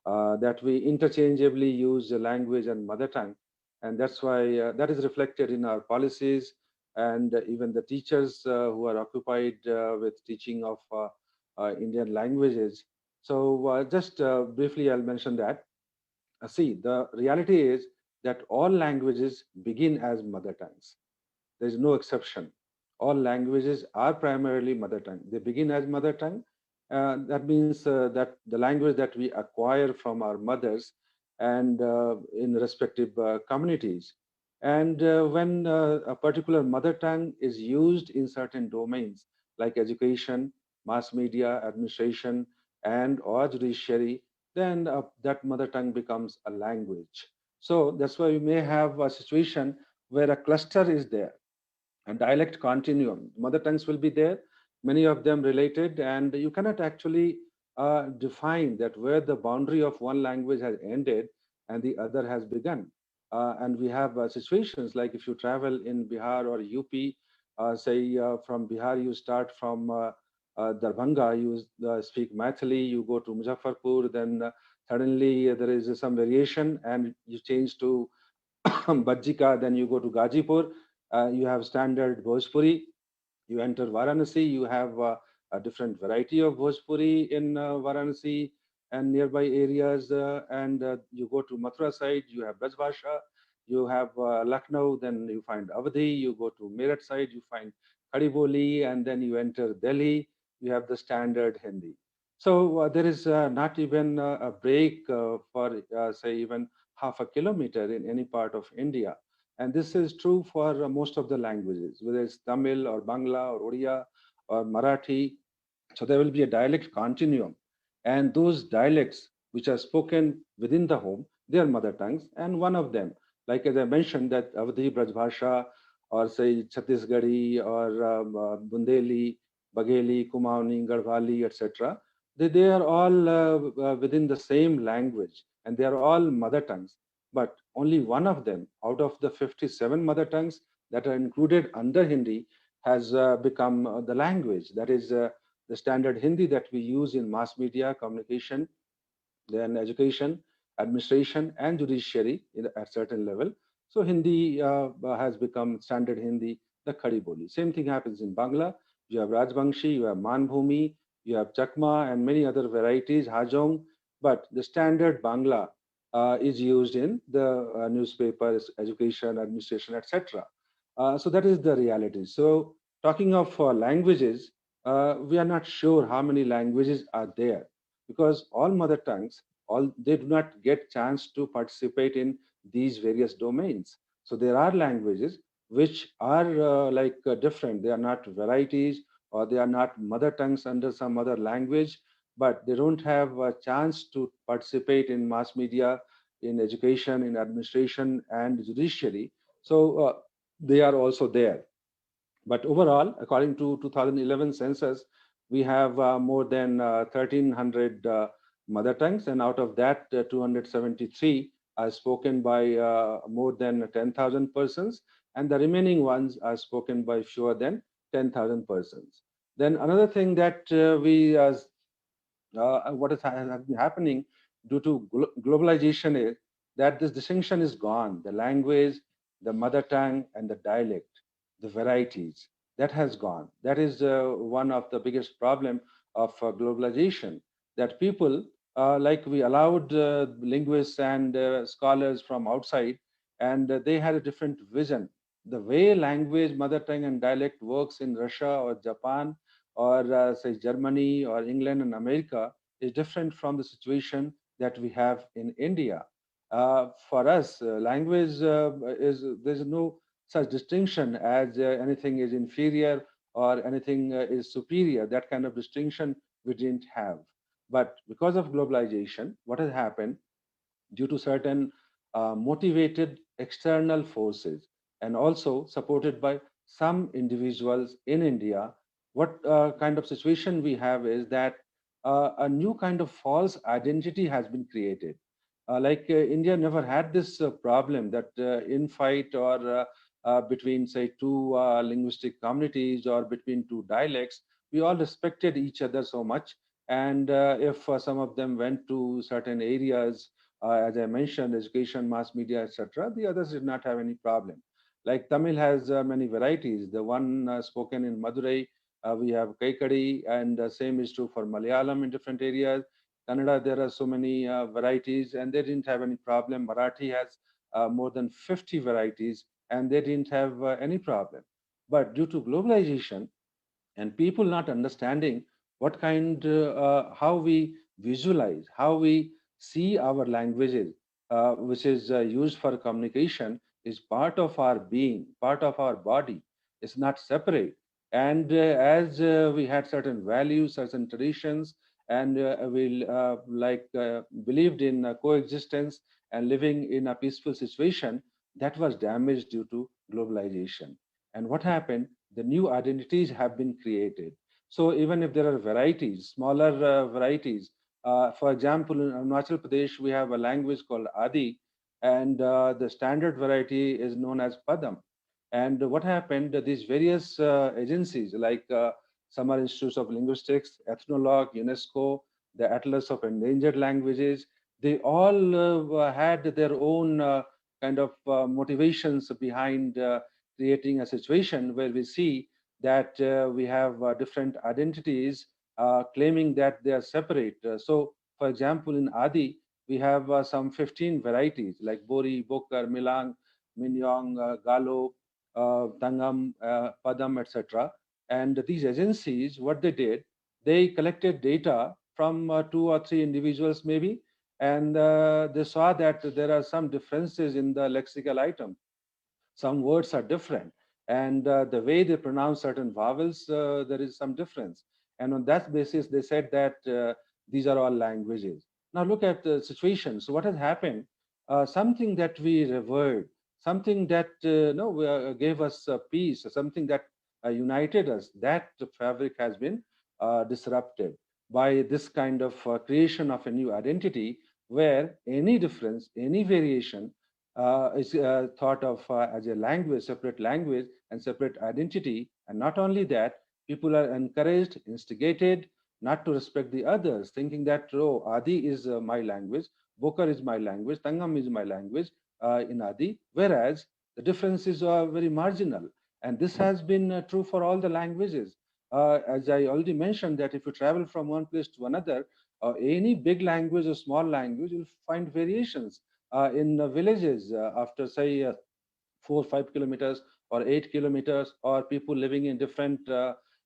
Speaker 5: that we interchangeably use language and mother tongue. And that's why that is reflected in our policies and even the teachers who are occupied with teaching of Indian languages. So just briefly, I'll mention that. See, the reality is that all languages begin as mother tongues. There is no exception. All languages are primarily mother tongue. They begin as mother tongue. That means that the language that we acquire from our mothers and in respective communities. And when a particular mother tongue is used in certain domains like education, mass media, administration, and or judiciary, then that mother tongue becomes a language. So that's why we may have a situation where a cluster is there, a dialect continuum. Mother tongues will be there, many of them related, and you cannot actually define that where the boundary of one language has ended and the other has begun. And we have situations like if you travel in Bihar or UP, say from Bihar, you start from Darbhanga, you speak Maithili, you go to Muzaffarpur, then suddenly there is some variation and you change to Bajika, then you go to Gazipur, you have standard Bhojpuri. You enter Varanasi, you have a different variety of Bhojpuri in Varanasi and nearby areas. And you go to Mathura side, you have Braj Bhasha. You have Lucknow, then you find Awadhi. You go to Meerut side, you find Khadi Boli, and then you enter Delhi, you have the standard Hindi. So there is not even a break for, say, even half a kilometer in any part of India. And this is true for most of the languages, whether it's Tamil or Bangla or Odia or Marathi. So there will be a dialect continuum. And those dialects which are spoken within the home, they are mother tongues. And one of them, like as I mentioned, that Avadhi Braj Bhasha or say Chhattisgarhi or Bundeli, Bagheli, Kumaoni, Garhwali, etc., they are all within the same language and they are all mother tongues. But only one of them out of the 57 mother tongues that are included under Hindi has become the language. That is the standard Hindi that we use in mass media, communication, then education, administration, and judiciary at certain level. So Hindi has become standard Hindi, the Khadi Boli. Same thing happens in Bangla. You have Rajbangshi, you have Manbhumi, you have Chakma, and many other varieties, Hajong. But the standard Bangla is used in the newspapers, education, administration, etc. So that is the reality. So talking of languages, we are not sure how many languages are there because all mother tongues, all they do not get chance to participate in these various domains. So there are languages which are different. They are not varieties or they are not mother tongues under some other language, but they don't have a chance to participate in mass media, in education, in administration, and judiciary. So they are also there. But overall, according to 2011 census, we have more than 1,300 mother tongues, and out of that, 273 are spoken by more than 10,000 persons, and the remaining ones are spoken by fewer than 10,000 persons. Then another thing that we what has been happening due to globalization is that this distinction is gone. The language, the mother tongue, and the dialect, the varieties, that has gone. That is one of the biggest problem of globalization, that people, like we allowed linguists and scholars from outside, and they had a different vision. The way language, mother tongue, and dialect works in Russia or Japan or say Germany or England and America is different from the situation that we have in India. For us, language is there's no such distinction as anything is inferior or anything is superior. That kind of distinction we didn't have. But because of globalization, what has happened due to certain motivated external forces and also supported by some individuals in India, what kind of situation we have is that a new kind of false identity has been created. India never had this problem that infight or between, say, two linguistic communities or between two dialects, we all respected each other so much. And if some of them went to certain areas, as I mentioned, education, mass media, etc., the others did not have any problem. Like Tamil has many varieties. The one spoken in Madurai, we have Kaikadi, and same is true for Malayalam in different areas. Kannada, there are so many varieties, and they didn't have any problem. Marathi has more than 50 varieties, and they didn't have any problem. But due to globalization, and people not understanding what kind how we visualize, how we see our languages, which is used for communication, is part of our being, part of our body. It's not separate. And as we had certain values, certain traditions, and we believed in coexistence and living in a peaceful situation, that was damaged due to globalization. And what happened? The new identities have been created. So even if there are varieties, smaller varieties, for example, in Arunachal Pradesh, we have a language called Adi, and the standard variety is known as Padam. And what happened? These various agencies like Samar Institutes of Linguistics, Ethnologue, UNESCO, the Atlas of Endangered Languages, they all had their own kind of motivations behind creating a situation where we see that we have different identities claiming that they are separate. So, for example, in Adi, we have some 15 varieties like Bori, Bokar, Milang, Minyong, Galo, Tangam, Padam, etc. And these agencies, what they did, they collected data from two or three individuals maybe, and they saw that there are some differences in the lexical item. Some words are different, and the way they pronounce certain vowels, there is some difference. And on that basis, they said that these are all languages. Now look at the situation. So what has happened? Something that we revered, something that no gave us peace, something that united us, that fabric has been disrupted by this kind of creation of a new identity, where any difference, any variation is thought of as a language, separate language and separate identity. And not only that, people are encouraged, instigated not to respect the others, thinking that, oh, Adi is my language, Bokar is my language, Tangam is my language in Adi, whereas the differences are very marginal. And this has been true for all the languages. As I already mentioned, that if you travel from one place to another, any big language or small language, you'll find variations in villages after say 4 or 5 kilometers or 8 kilometers, or people living in different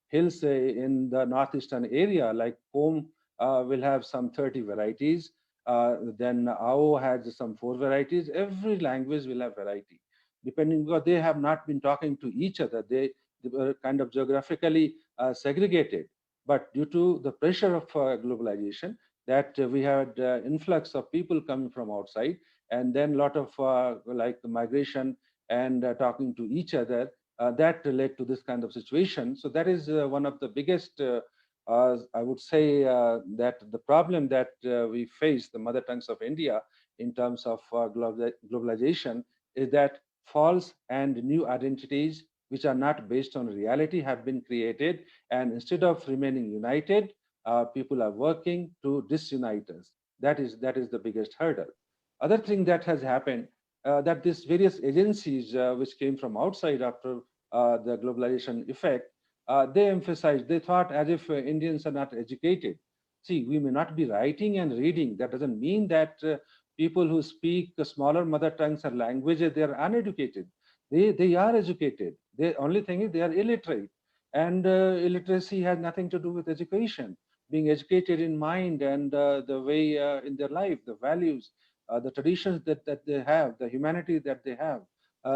Speaker 5: hills in the northeastern area like Kom will have some 30 varieties. Then Ao has some 4 varieties. Every language will have variety, depending, because they have not been talking to each other. They were kind of geographically segregated. But due to the pressure of globalization, that we had influx of people coming from outside, and then a lot of like migration and talking to each other, that led to this kind of situation. So that is one of the biggest, I would say, that the problem that we face, the mother tongues of India, in terms of globalization, is that false and new identities which are not based on reality have been created, and instead of remaining united, people are working to disunite us. That is the biggest hurdle. Other thing that has happened, that these various agencies which came from outside after the globalization effect, they emphasized, they thought as if Indians are not educated. See, we may not be writing and reading. That doesn't mean that people who speak smaller mother tongues or languages, they are uneducated. They are educated. The only thing is they are illiterate. And illiteracy has nothing to do with education. Being educated in mind and the way in their life, the values, the traditions that they have, the humanity that they have.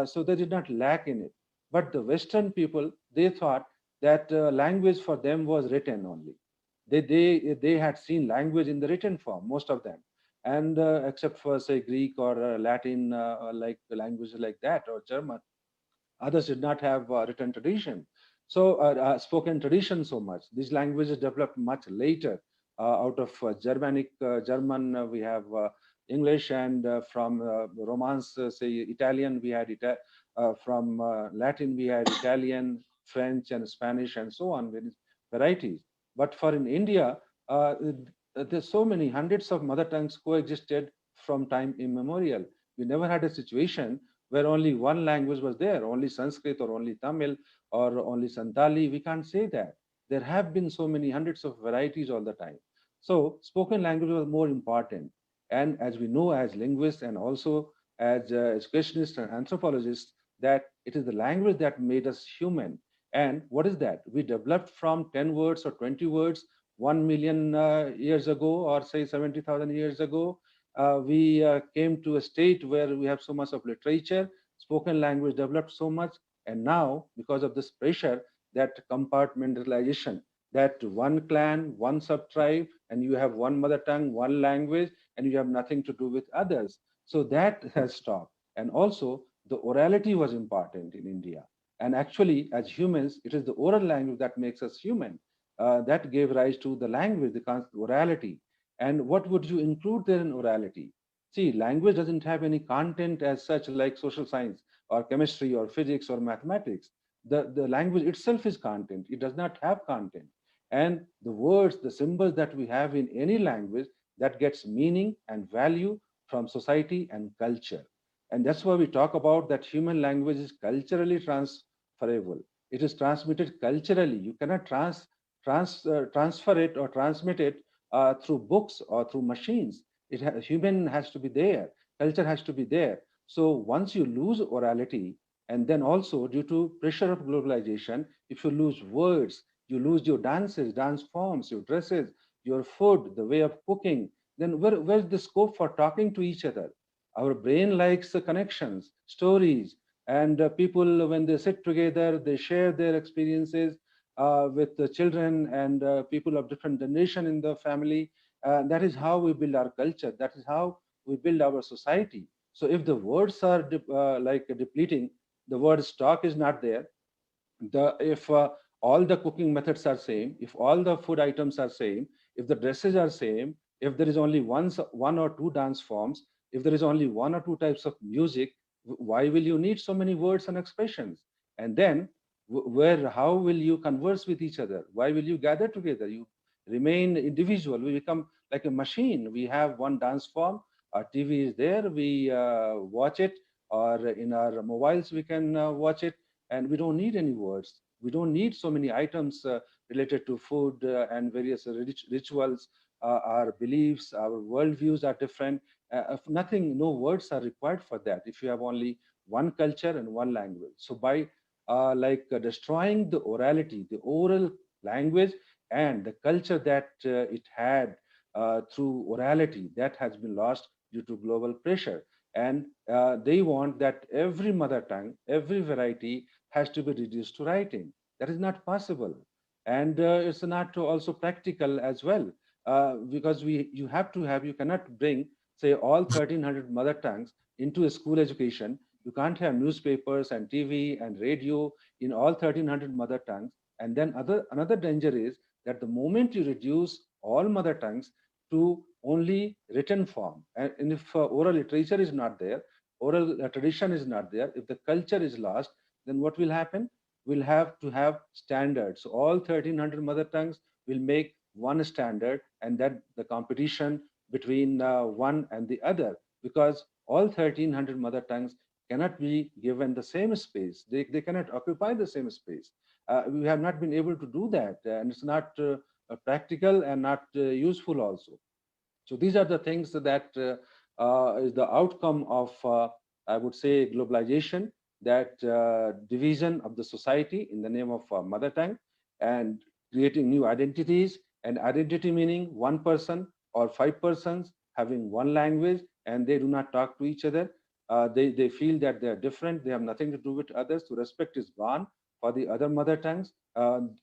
Speaker 5: So they did not lack in it. But the Western people, they thought that language for them was written only. They had seen language in the written form, most of them. And except for, say, Greek or Latin, like languages like that, or German, others did not have written tradition. So spoken tradition so much. These languages developed much later out of Germanic, German, we have English, and from Romance, say Italian, we had from Latin, we had Italian, French, and Spanish, and so on, with varieties. But for in India, there's so many hundreds of mother tongues coexisted from time immemorial. We never had a situation where only one language was there, only Sanskrit or only Tamil or only Santali. We can't say that. There have been so many hundreds of varieties all the time. So spoken language was more important. And as we know, as linguists and also as educationists and anthropologists, that it is the language that made us human. And what is that? We developed from 10 words or 20 words 1 million years ago, or say 70,000 years ago. We came to a state where we have so much of literature, spoken language developed so much. And now, because of this pressure, that compartmentalization, that one clan, one sub-tribe, and you have one mother tongue, one language, and you have nothing to do with others. So that has stopped. And also, the orality was important in India. And actually, as humans, it is the oral language that makes us human. That gave rise to the language, the concept orality. And what would you include there in orality? See, language doesn't have any content as such, like social science or chemistry or physics or mathematics. The language itself is content. It does not have content. And the words, the symbols that we have in any language, that gets meaning and value from society and culture. And that's why we talk about that human language is culturally transferable. It is transmitted culturally. You cannot transfer it or transmit it through books or through machines. Human has to be there. Culture has to be there. So once you lose orality, and then also due to pressure of globalization, if you lose words, you lose your dances, dance forms, your dresses, your food, the way of cooking, then where's the scope for talking to each other? Our brain likes connections, stories, and people, when they sit together, they share their experiences with the children and people of different generation in the family. That is how we build our culture. That is how we build our society. So if the words are like depleting, the word stock is not there. If all the cooking methods are same, if all the food items are same, if the dresses are same, if there is only one or two dance forms, if there is only one or two types of music, why will you need so many words and expressions? And then where how will you converse with each other? Why will you gather together? You remain individual. We become like a machine. We have one dance form, our TV is there, we watch it, or in our mobiles we can watch it, and we don't need any words. We don't need so many items related to food and various rituals. Our beliefs, our worldviews are different. If nothing, no words are required for that. If you have only one culture and one language, so by destroying the orality, the oral language, and the culture that it had through orality, that has been lost due to global pressure. And they want that every mother tongue, every variety has to be reduced to writing. That is not possible. And it's not also practical as well, because you cannot bring, say, all 1,300 mother tongues into a school education. You can't have newspapers and TV and radio in all 1,300 mother tongues. And then another danger is that the moment you reduce all mother tongues to only written form, and if oral literature is not there, oral tradition is not there, if the culture is lost, then what will happen? We'll have to have standards. So all 1,300 mother tongues will make one standard, and that the competition between one and the other, because all 1,300 mother tongues cannot be given the same space. They cannot occupy the same space. We have not been able to do that, and it's not practical and not useful also. So these are the things that is the outcome of, I would say, globalization, that division of the society in the name of mother tongue, and creating new identities. And identity meaning one person or five persons having one language, and they do not talk to each other. They feel that they are different. They have nothing to do with others. So respect is gone for the other mother tongues.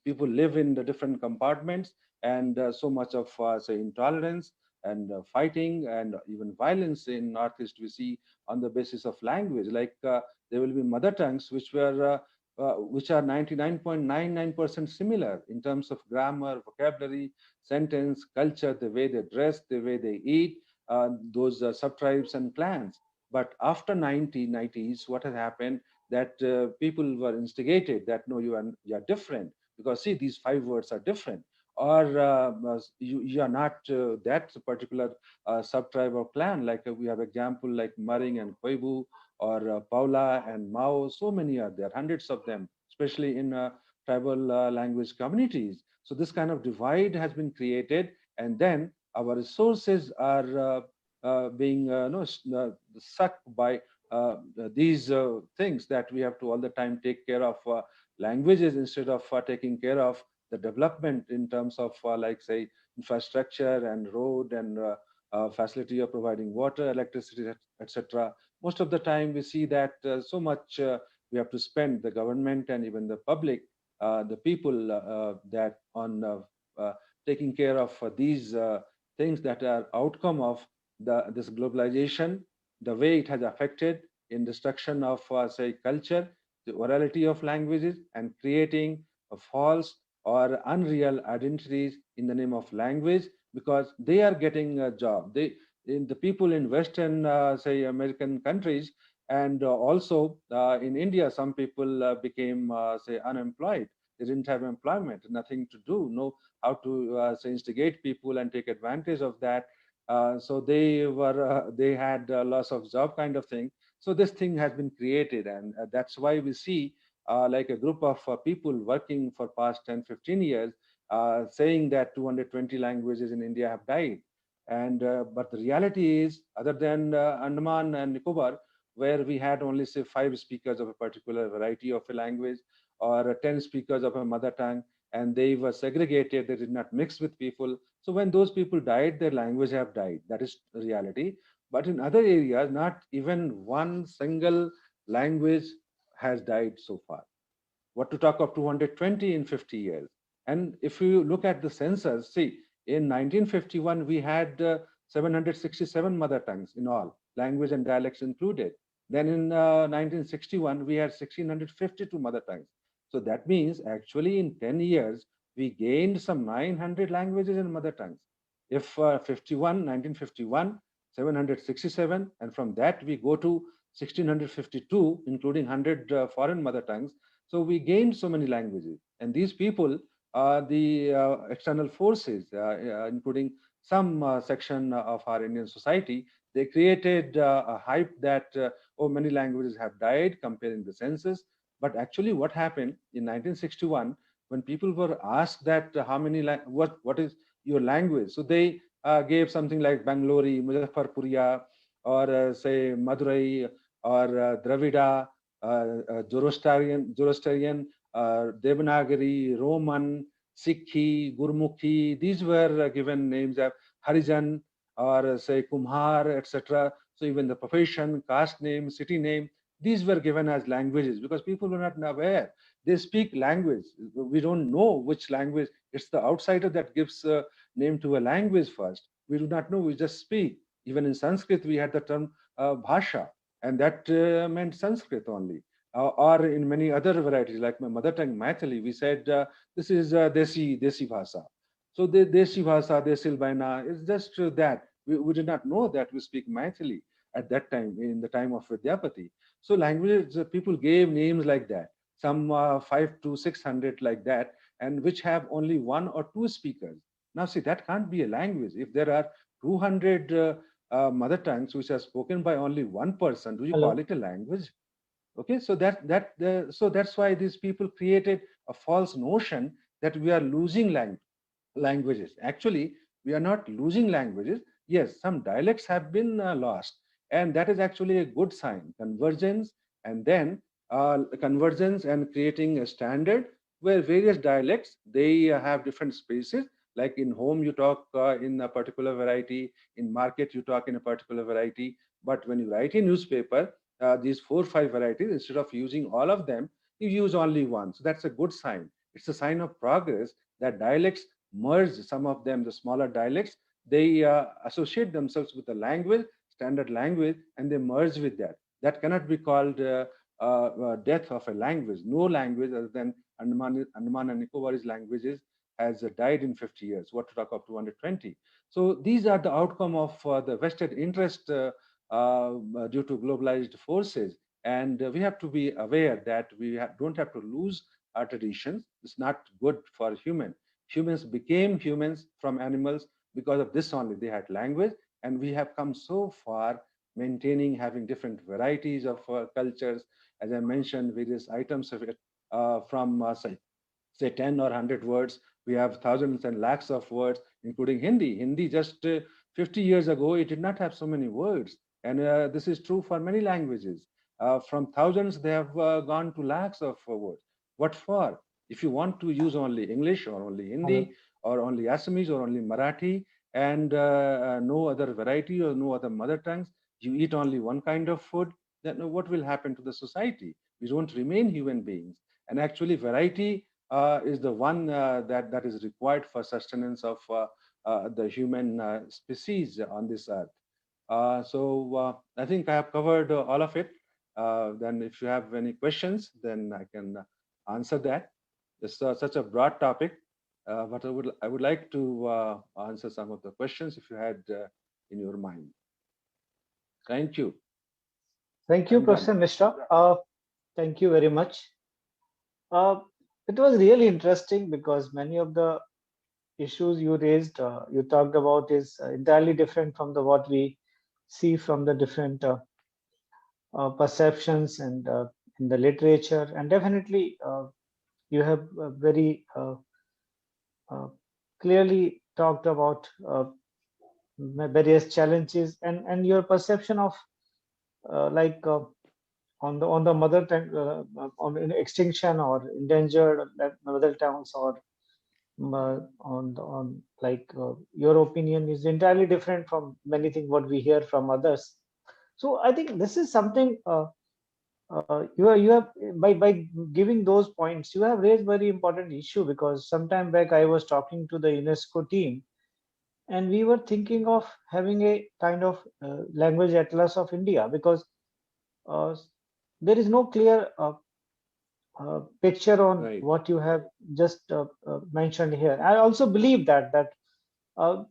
Speaker 5: People live in the different compartments, and so much of say intolerance and fighting and even violence in Northeast we see on the basis of language. Like there will be mother tongues which are 99.99% similar in terms of grammar, vocabulary, sentence, culture, the way they dress, the way they eat, those sub-tribes and clans. But after 1990s, what has happened, that people were instigated that no, you are different, because see, these five words are different, or you are not that particular sub-tribe or clan. Like we have example like Maring and Koibu, or Paula and Mao. So many are there, hundreds of them, especially in tribal language communities. So this kind of divide has been created, and then our resources are being sucked by these things, that we have to all the time take care of languages instead of taking care of the development in terms of like say infrastructure and road and facility of providing water, electricity, etc. Most of the time we see that so much we have to spend, the government and even the public, the people, that on taking care of these things that are outcome of this globalization, the way it has affected in destruction of say culture, the orality of languages, and creating a false or unreal identities in the name of language, because they are getting a job. They, in the people in Western, say American countries, and also in India, some people became say unemployed. They didn't have employment, nothing to do, know how to say instigate people and take advantage of that. So they had loss of job kind of thing. So this thing has been created, and that's why we see like a group of people working for past 10, 15 years, saying that 220 languages in India have died. And but the reality is, other than Andaman and Nicobar, where we had only say 5 speakers of a particular variety of a language, or 10 speakers of a mother tongue, and they were segregated, they did not mix with people. So when those people died, their language have died. That is reality. But in other areas, not even one single language has died so far. What to talk of 220 in 50 years? And if you look at the census, see, in 1951, we had 767 mother tongues in all, language and dialects included. Then in 1961, we had 1652 mother tongues. So that means actually in 10 years, we gained some 900 languages and mother tongues. If 1951, 767, and from that we go to 1652, including 100 foreign mother tongues, so we gained so many languages, and these people are the external forces, including some section of our Indian society. They created a hype that oh, many languages have died, comparing the census. But actually, what happened in 1961, when people were asked that how many what is your language, so they gave something like Bangalore, Muzaffarpuria, or say Madurai, or Dravida, Zoroastrian, Devanagari, Roman, Sikhi, Gurmukhi. These were given names of Harijan, or say Kumhar, etc. So even the profession, caste name, city name, these were given as languages because people were not aware. They speak language. We don't know which language. It's the outsider that gives a name to a language first. We do not know. We just speak. Even in Sanskrit, we had the term bhasha, and that meant Sanskrit only. Or in many other varieties, like my mother tongue, Maithili, we said this is Desi Bhasa. So the Desi Bhasa, Desil Baina, is just that. We did not know that we speak Maithili at that time, in the time of Vidyapati. So languages, people gave names like that, some 5 to 600 like that, and which have only 1 or 2 speakers. Now see, that can't be a language. If there are 200 mother tongues which are spoken by only one person, do you
Speaker 1: Hello.
Speaker 5: call it a language? Okay, so so that's why these people created a false notion that we are losing languages. Actually, we are not losing languages. Yes, some dialects have been lost, and that is actually a good sign. Convergence, and then convergence and creating a standard where various dialects, they have different spaces. Like in home, you talk in a particular variety. In market, you talk in a particular variety. But when you write a newspaper, these 4 or 5 varieties, instead of using all of them, you use only one. So that's a good sign. It's a sign of progress that dialects merge. Some of them, the smaller dialects, they associate themselves with the language, standard language, and they merge with that. That cannot be called death of a language. No language other than Andaman and Nicobar's languages has died in 50 years. What to talk of 220? So these are the outcome of the vested interest due to globalized forces. And we have to be aware that we don't have to lose our traditions. It's not good for human. Humans became humans from animals because of this only. They had language, and we have come so far maintaining, having different varieties of cultures. As I mentioned, various items of it, from say 10 or 100 words. We have thousands and lakhs of words, including Hindi. Hindi just 50 years ago, it did not have so many words. And this is true for many languages. From thousands, they have gone to lakhs of words. What for? If you want to use only English or only
Speaker 1: Hello.
Speaker 5: Hindi or only Assamese or only Marathi and no other variety or no other mother tongues, you eat only one kind of food, then what will happen to the society? We don't remain human beings. And actually, variety is the one that is required for sustenance of the human species on this earth. I think I have covered all of it. Then if you have any questions, then I can answer that. It's such a broad topic, but I would like to answer some of the questions if you had in your mind. Thank you.
Speaker 1: Thank you,
Speaker 5: I'm done.
Speaker 1: Professor Mishra. Thank you very much. It was really interesting because many of the issues you raised, you talked about, is entirely different from the what we see from the different perceptions and in the literature. And definitely, you have very uh, clearly talked about various challenges and your perception of like on the mother tongue on extinction or endangered mother tongues or on like your opinion is entirely different from many things what we hear from others. So I think this is something you have by giving those points you have raised very important issue, because sometime back I was talking to the UNESCO team and we were thinking of having a kind of language atlas of India, because uh, there is no clear picture on
Speaker 5: Right.
Speaker 1: what you have just mentioned here. I also believe that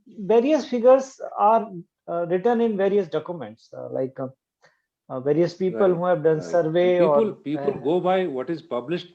Speaker 1: various figures are written in various documents, various people
Speaker 5: Right,
Speaker 1: who have done
Speaker 5: right. And
Speaker 1: survey
Speaker 5: people go by what is published.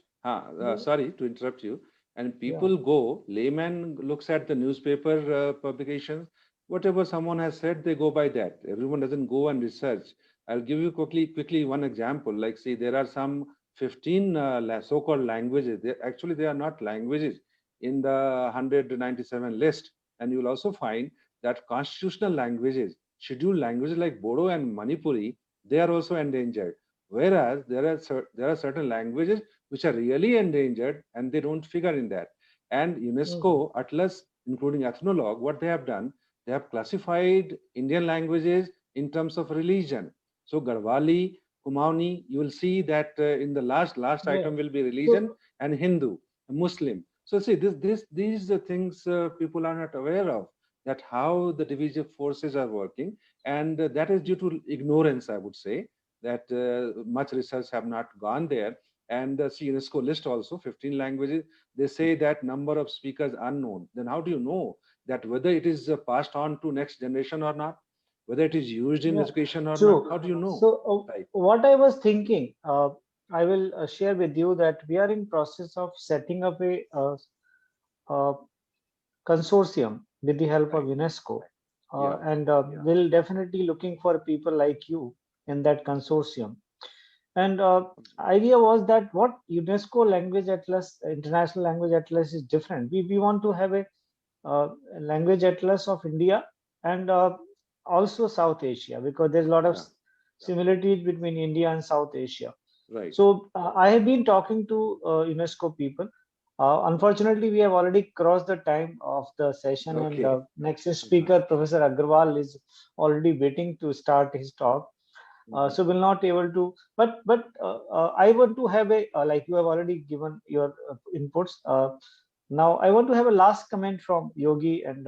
Speaker 5: Sorry to interrupt you. And
Speaker 1: yeah,
Speaker 5: people go, layman looks at the newspaper publications. Whatever someone has said, they go by that. Everyone doesn't go and research. I'll give you quickly one example. Like, see, there are some 15 so-called languages. Actually, they are not languages in the 197 list. And you'll also find that constitutional languages, scheduled languages like Bodo and Manipuri, they are also endangered. Whereas there are certain languages which are really endangered and they don't figure in that. And
Speaker 1: okay.
Speaker 5: UNESCO Atlas, including Ethnologue, what they have done, they have classified Indian languages in terms of religion. So Garhwali, Kumaoni, you will see that in the last
Speaker 1: Yeah.
Speaker 5: item will be religion
Speaker 1: So
Speaker 5: and Hindu, Muslim. So see, these are things people are not aware of, that how the divisive forces are working, and that is due to ignorance, I would say, that much research have not gone there. And the UNESCO list also 15 languages. They say that number of speakers unknown. Then how do you know that whether it is passed on to next generation or not, whether it is used in
Speaker 1: yeah,
Speaker 5: education or not?
Speaker 1: true.
Speaker 5: How do you know?
Speaker 1: So
Speaker 5: Right.
Speaker 1: what I was thinking, I will share with you that we are in process of setting up a uh, consortium with the help of
Speaker 5: Right.
Speaker 1: UNESCO,
Speaker 5: Yeah.
Speaker 1: and we'll definitely looking for people like you in that consortium. And idea was that what UNESCO language atlas, international language atlas, is different. We want to have a language atlas of India and also South Asia, because there's a lot of
Speaker 5: Yeah.
Speaker 1: similarities between India and South Asia.
Speaker 5: Right.
Speaker 1: So I have been talking to UNESCO people. Unfortunately, we have already crossed the time of the session, and
Speaker 5: Okay.
Speaker 1: next speaker, Professor Agarwal, is already waiting to start his talk.
Speaker 5: Mhm.
Speaker 1: So we'll not able to. But I want to have a like you have already given your inputs. Now I want to have a last comment from Yogi and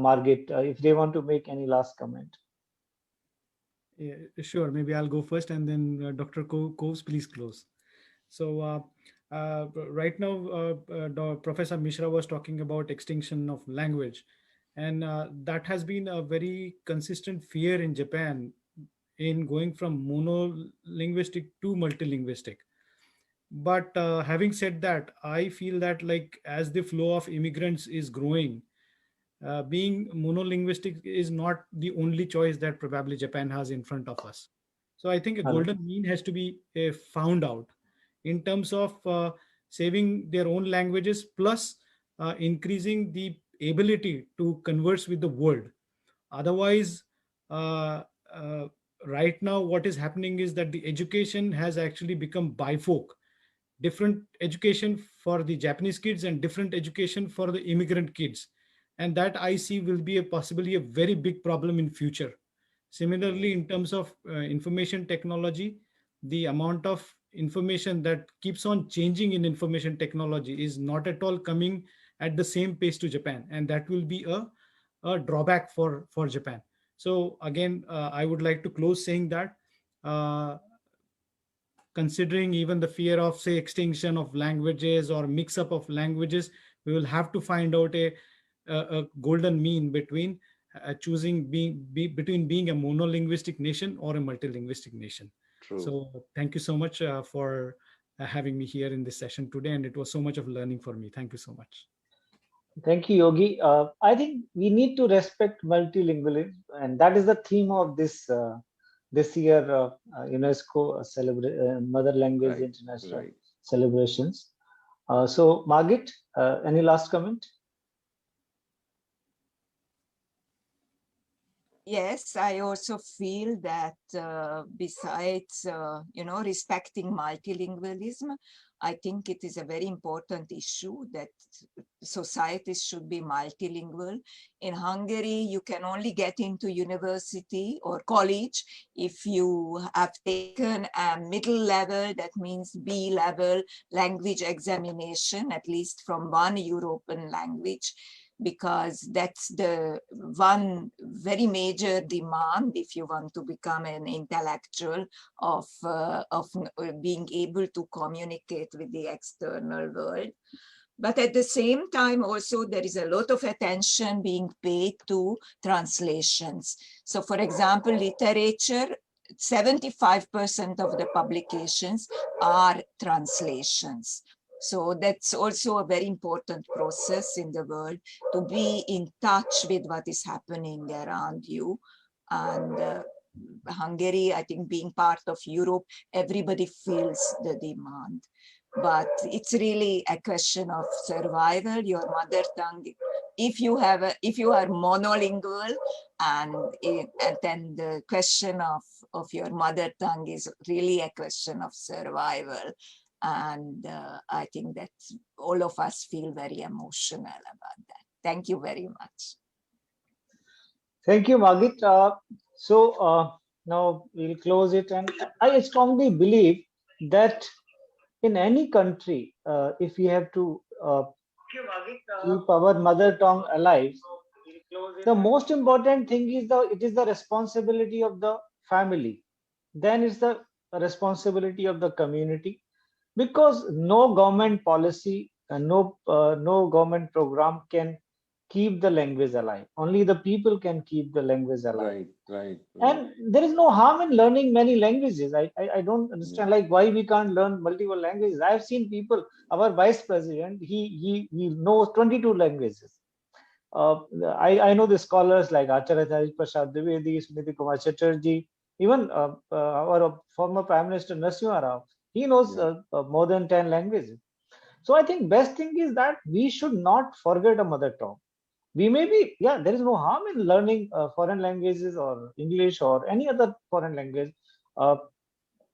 Speaker 1: Margit, if they want to make any last comment.
Speaker 2: Yeah, sure. Maybe I'll go first, and then Dr. Coves, please close. So right now, Professor Mishra was talking about extinction of language, and that has been a very consistent fear in Japan in going from monolinguistic to multilinguistic. But having said that, I feel that like as the flow of immigrants is growing, being monolinguistic is not the only choice that probably Japan has in front of us. So I think a
Speaker 1: Hello.
Speaker 2: golden mean has to be found out in terms of saving their own languages, plus increasing the ability to converse with the world. Otherwise, uh, uh, right now what is happening is that the education has actually become bifolk, different education for the Japanese kids and different education for the immigrant kids, and that I see will be a possibly a very big problem in future. Similarly, in terms of information technology, the amount of information that keeps on changing in information technology is not at all coming at the same pace to Japan, and that will be a drawback for Japan. So again, I would like to close saying that, uh, considering even the fear of, say, extinction of languages or mix up of languages, we will have to find out a golden mean between choosing between being a monolinguistic nation or a multilinguistic nation.
Speaker 5: True.
Speaker 2: So thank you so much for having me here in this session today, and it was so much of learning for me. Thank you so much.
Speaker 1: Thank you, Yogi. I think we need to respect multilingualism, and that is the theme of this year UNESCO Mother Language
Speaker 5: Right.
Speaker 1: International
Speaker 5: Right.
Speaker 1: celebrations. So, Margit, any last comment?
Speaker 4: Yes, I also feel that besides, respecting multilingualism, I think it is a very important issue that societies should be multilingual. In Hungary, you can only get into university or college if you have taken a middle level, that means B level language examination, at least from one European language, because that's the one very major demand if you want to become an intellectual of being able to communicate with the external world. But at the same time, also, there is a lot of attention being paid to translations. So for example, literature, 75% of the publications are translations. So that's also a very important process in the world, to be in touch with what is happening around you. And Hungary, I think, being part of Europe, everybody feels the demand. But it's really a question of survival, your mother tongue. If you are monolingual, and then the question of your mother tongue is really a question of survival. And I think that all of us feel very emotional about that. Thank you very much.
Speaker 1: Thank you, Margit. Now we'll close it, and I strongly believe that in any country, if we have to keep our mother tongue alive, the most important thing is it is the responsibility of the family. Then it's the responsibility of the community, because no government policy and no government program can keep the language alive. Only the people can keep the language alive.
Speaker 5: Right. Right. Right.
Speaker 1: And there is no harm in learning many languages. I don't understand like why we can't learn multiple languages. I've seen people, our vice president, he knows 22 languages. I know the scholars like Acharya Prasad Dwivedi, Smriti Kumar Chatterjee, even our former Prime Minister Narasimha Rao. He knows
Speaker 5: Yeah.
Speaker 1: more than 10 languages. So I think best thing is that we should not forget a mother tongue. We may be, yeah, there is no harm in learning foreign languages or English or any other foreign language. Uh,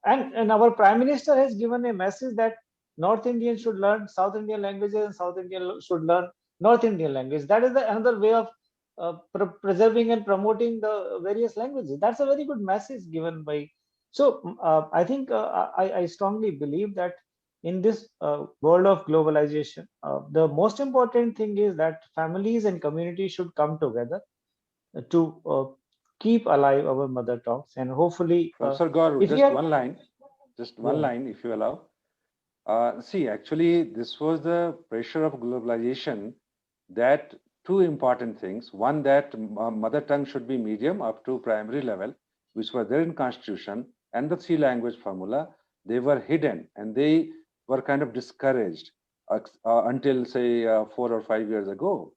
Speaker 1: and our Prime Minister has given a message that North Indians should learn South Indian languages and South Indian should learn North Indian language. That is another way of preserving and promoting the various languages. That's a very good message given by. So I think I strongly believe that in this world of globalization, the most important thing is that families and communities should come together to keep alive our mother tongues, and hopefully,
Speaker 5: Professor Gaur,
Speaker 1: if we
Speaker 5: just
Speaker 1: have,
Speaker 5: one line, just one
Speaker 1: yeah,
Speaker 5: line, if you allow. See, actually, this was the pressure of globalization, that two important things. One, that mother tongue should be medium up to primary level, which were there in Constitution, and the three language formula, they were hidden and they were kind of discouraged until, say, 4 or 5 years ago.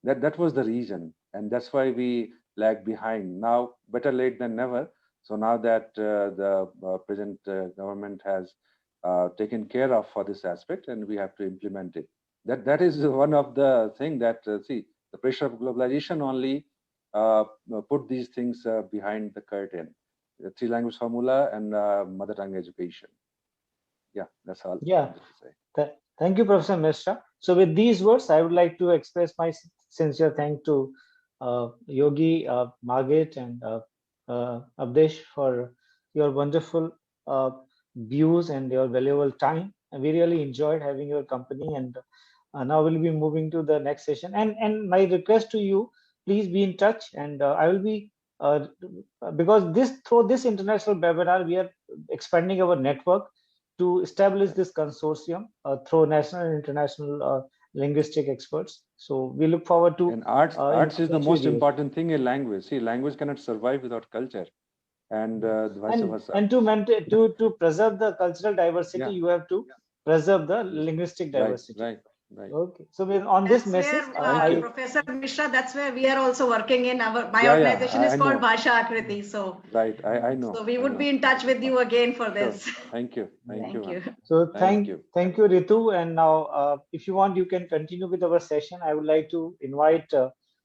Speaker 5: that was the reason, and that's why we lag behind. Now, better late than never. So now that the present government has taken care of for this aspect, and we have to implement it. That is one of the thing that see, the pressure of globalization only put these things behind the curtain. The three language formula and mother tongue education. Yeah, that's all I
Speaker 1: Yeah.
Speaker 5: wanted to say.
Speaker 1: Thank you, Professor Mishra. So with these words, I would like to express my sincere thanks to Yogi, Margaret, and Abdesh for your wonderful uh, views and your valuable time. And we really enjoyed having your company. And now we'll be moving to the next session. And my request to you, please be in touch. And I will be because through this international webinar, we are expanding our network to establish this consortium through national and international linguistic experts. So we look forward to
Speaker 5: And arts is the
Speaker 1: touch with
Speaker 5: most
Speaker 1: you.
Speaker 5: important thing in language. See, language cannot survive without culture, and vice versa.
Speaker 1: And to maintain to preserve the cultural diversity,
Speaker 5: Yeah,
Speaker 1: you have to preserve the
Speaker 5: yes,
Speaker 1: linguistic
Speaker 5: right,
Speaker 1: diversity.
Speaker 5: right, right.
Speaker 1: Okay. So on this
Speaker 3: That's
Speaker 1: message,
Speaker 3: where,
Speaker 5: Thank you.
Speaker 3: Professor Mishra, that's where we are also working in. My
Speaker 5: Yeah, yeah,
Speaker 3: organization is
Speaker 5: I
Speaker 3: called
Speaker 5: know.
Speaker 3: BHASHAKRITI. So,
Speaker 5: Right, I know,
Speaker 3: so we
Speaker 5: I
Speaker 3: would
Speaker 5: know.
Speaker 3: be in touch with you again for
Speaker 5: Sure.
Speaker 3: this.
Speaker 5: Thank you, thank you,
Speaker 3: Thank
Speaker 5: ma'am.
Speaker 3: you.
Speaker 1: so
Speaker 5: Thank you.
Speaker 1: thank you, Ritu. And now, if you want, you can continue with our session. I would like to invite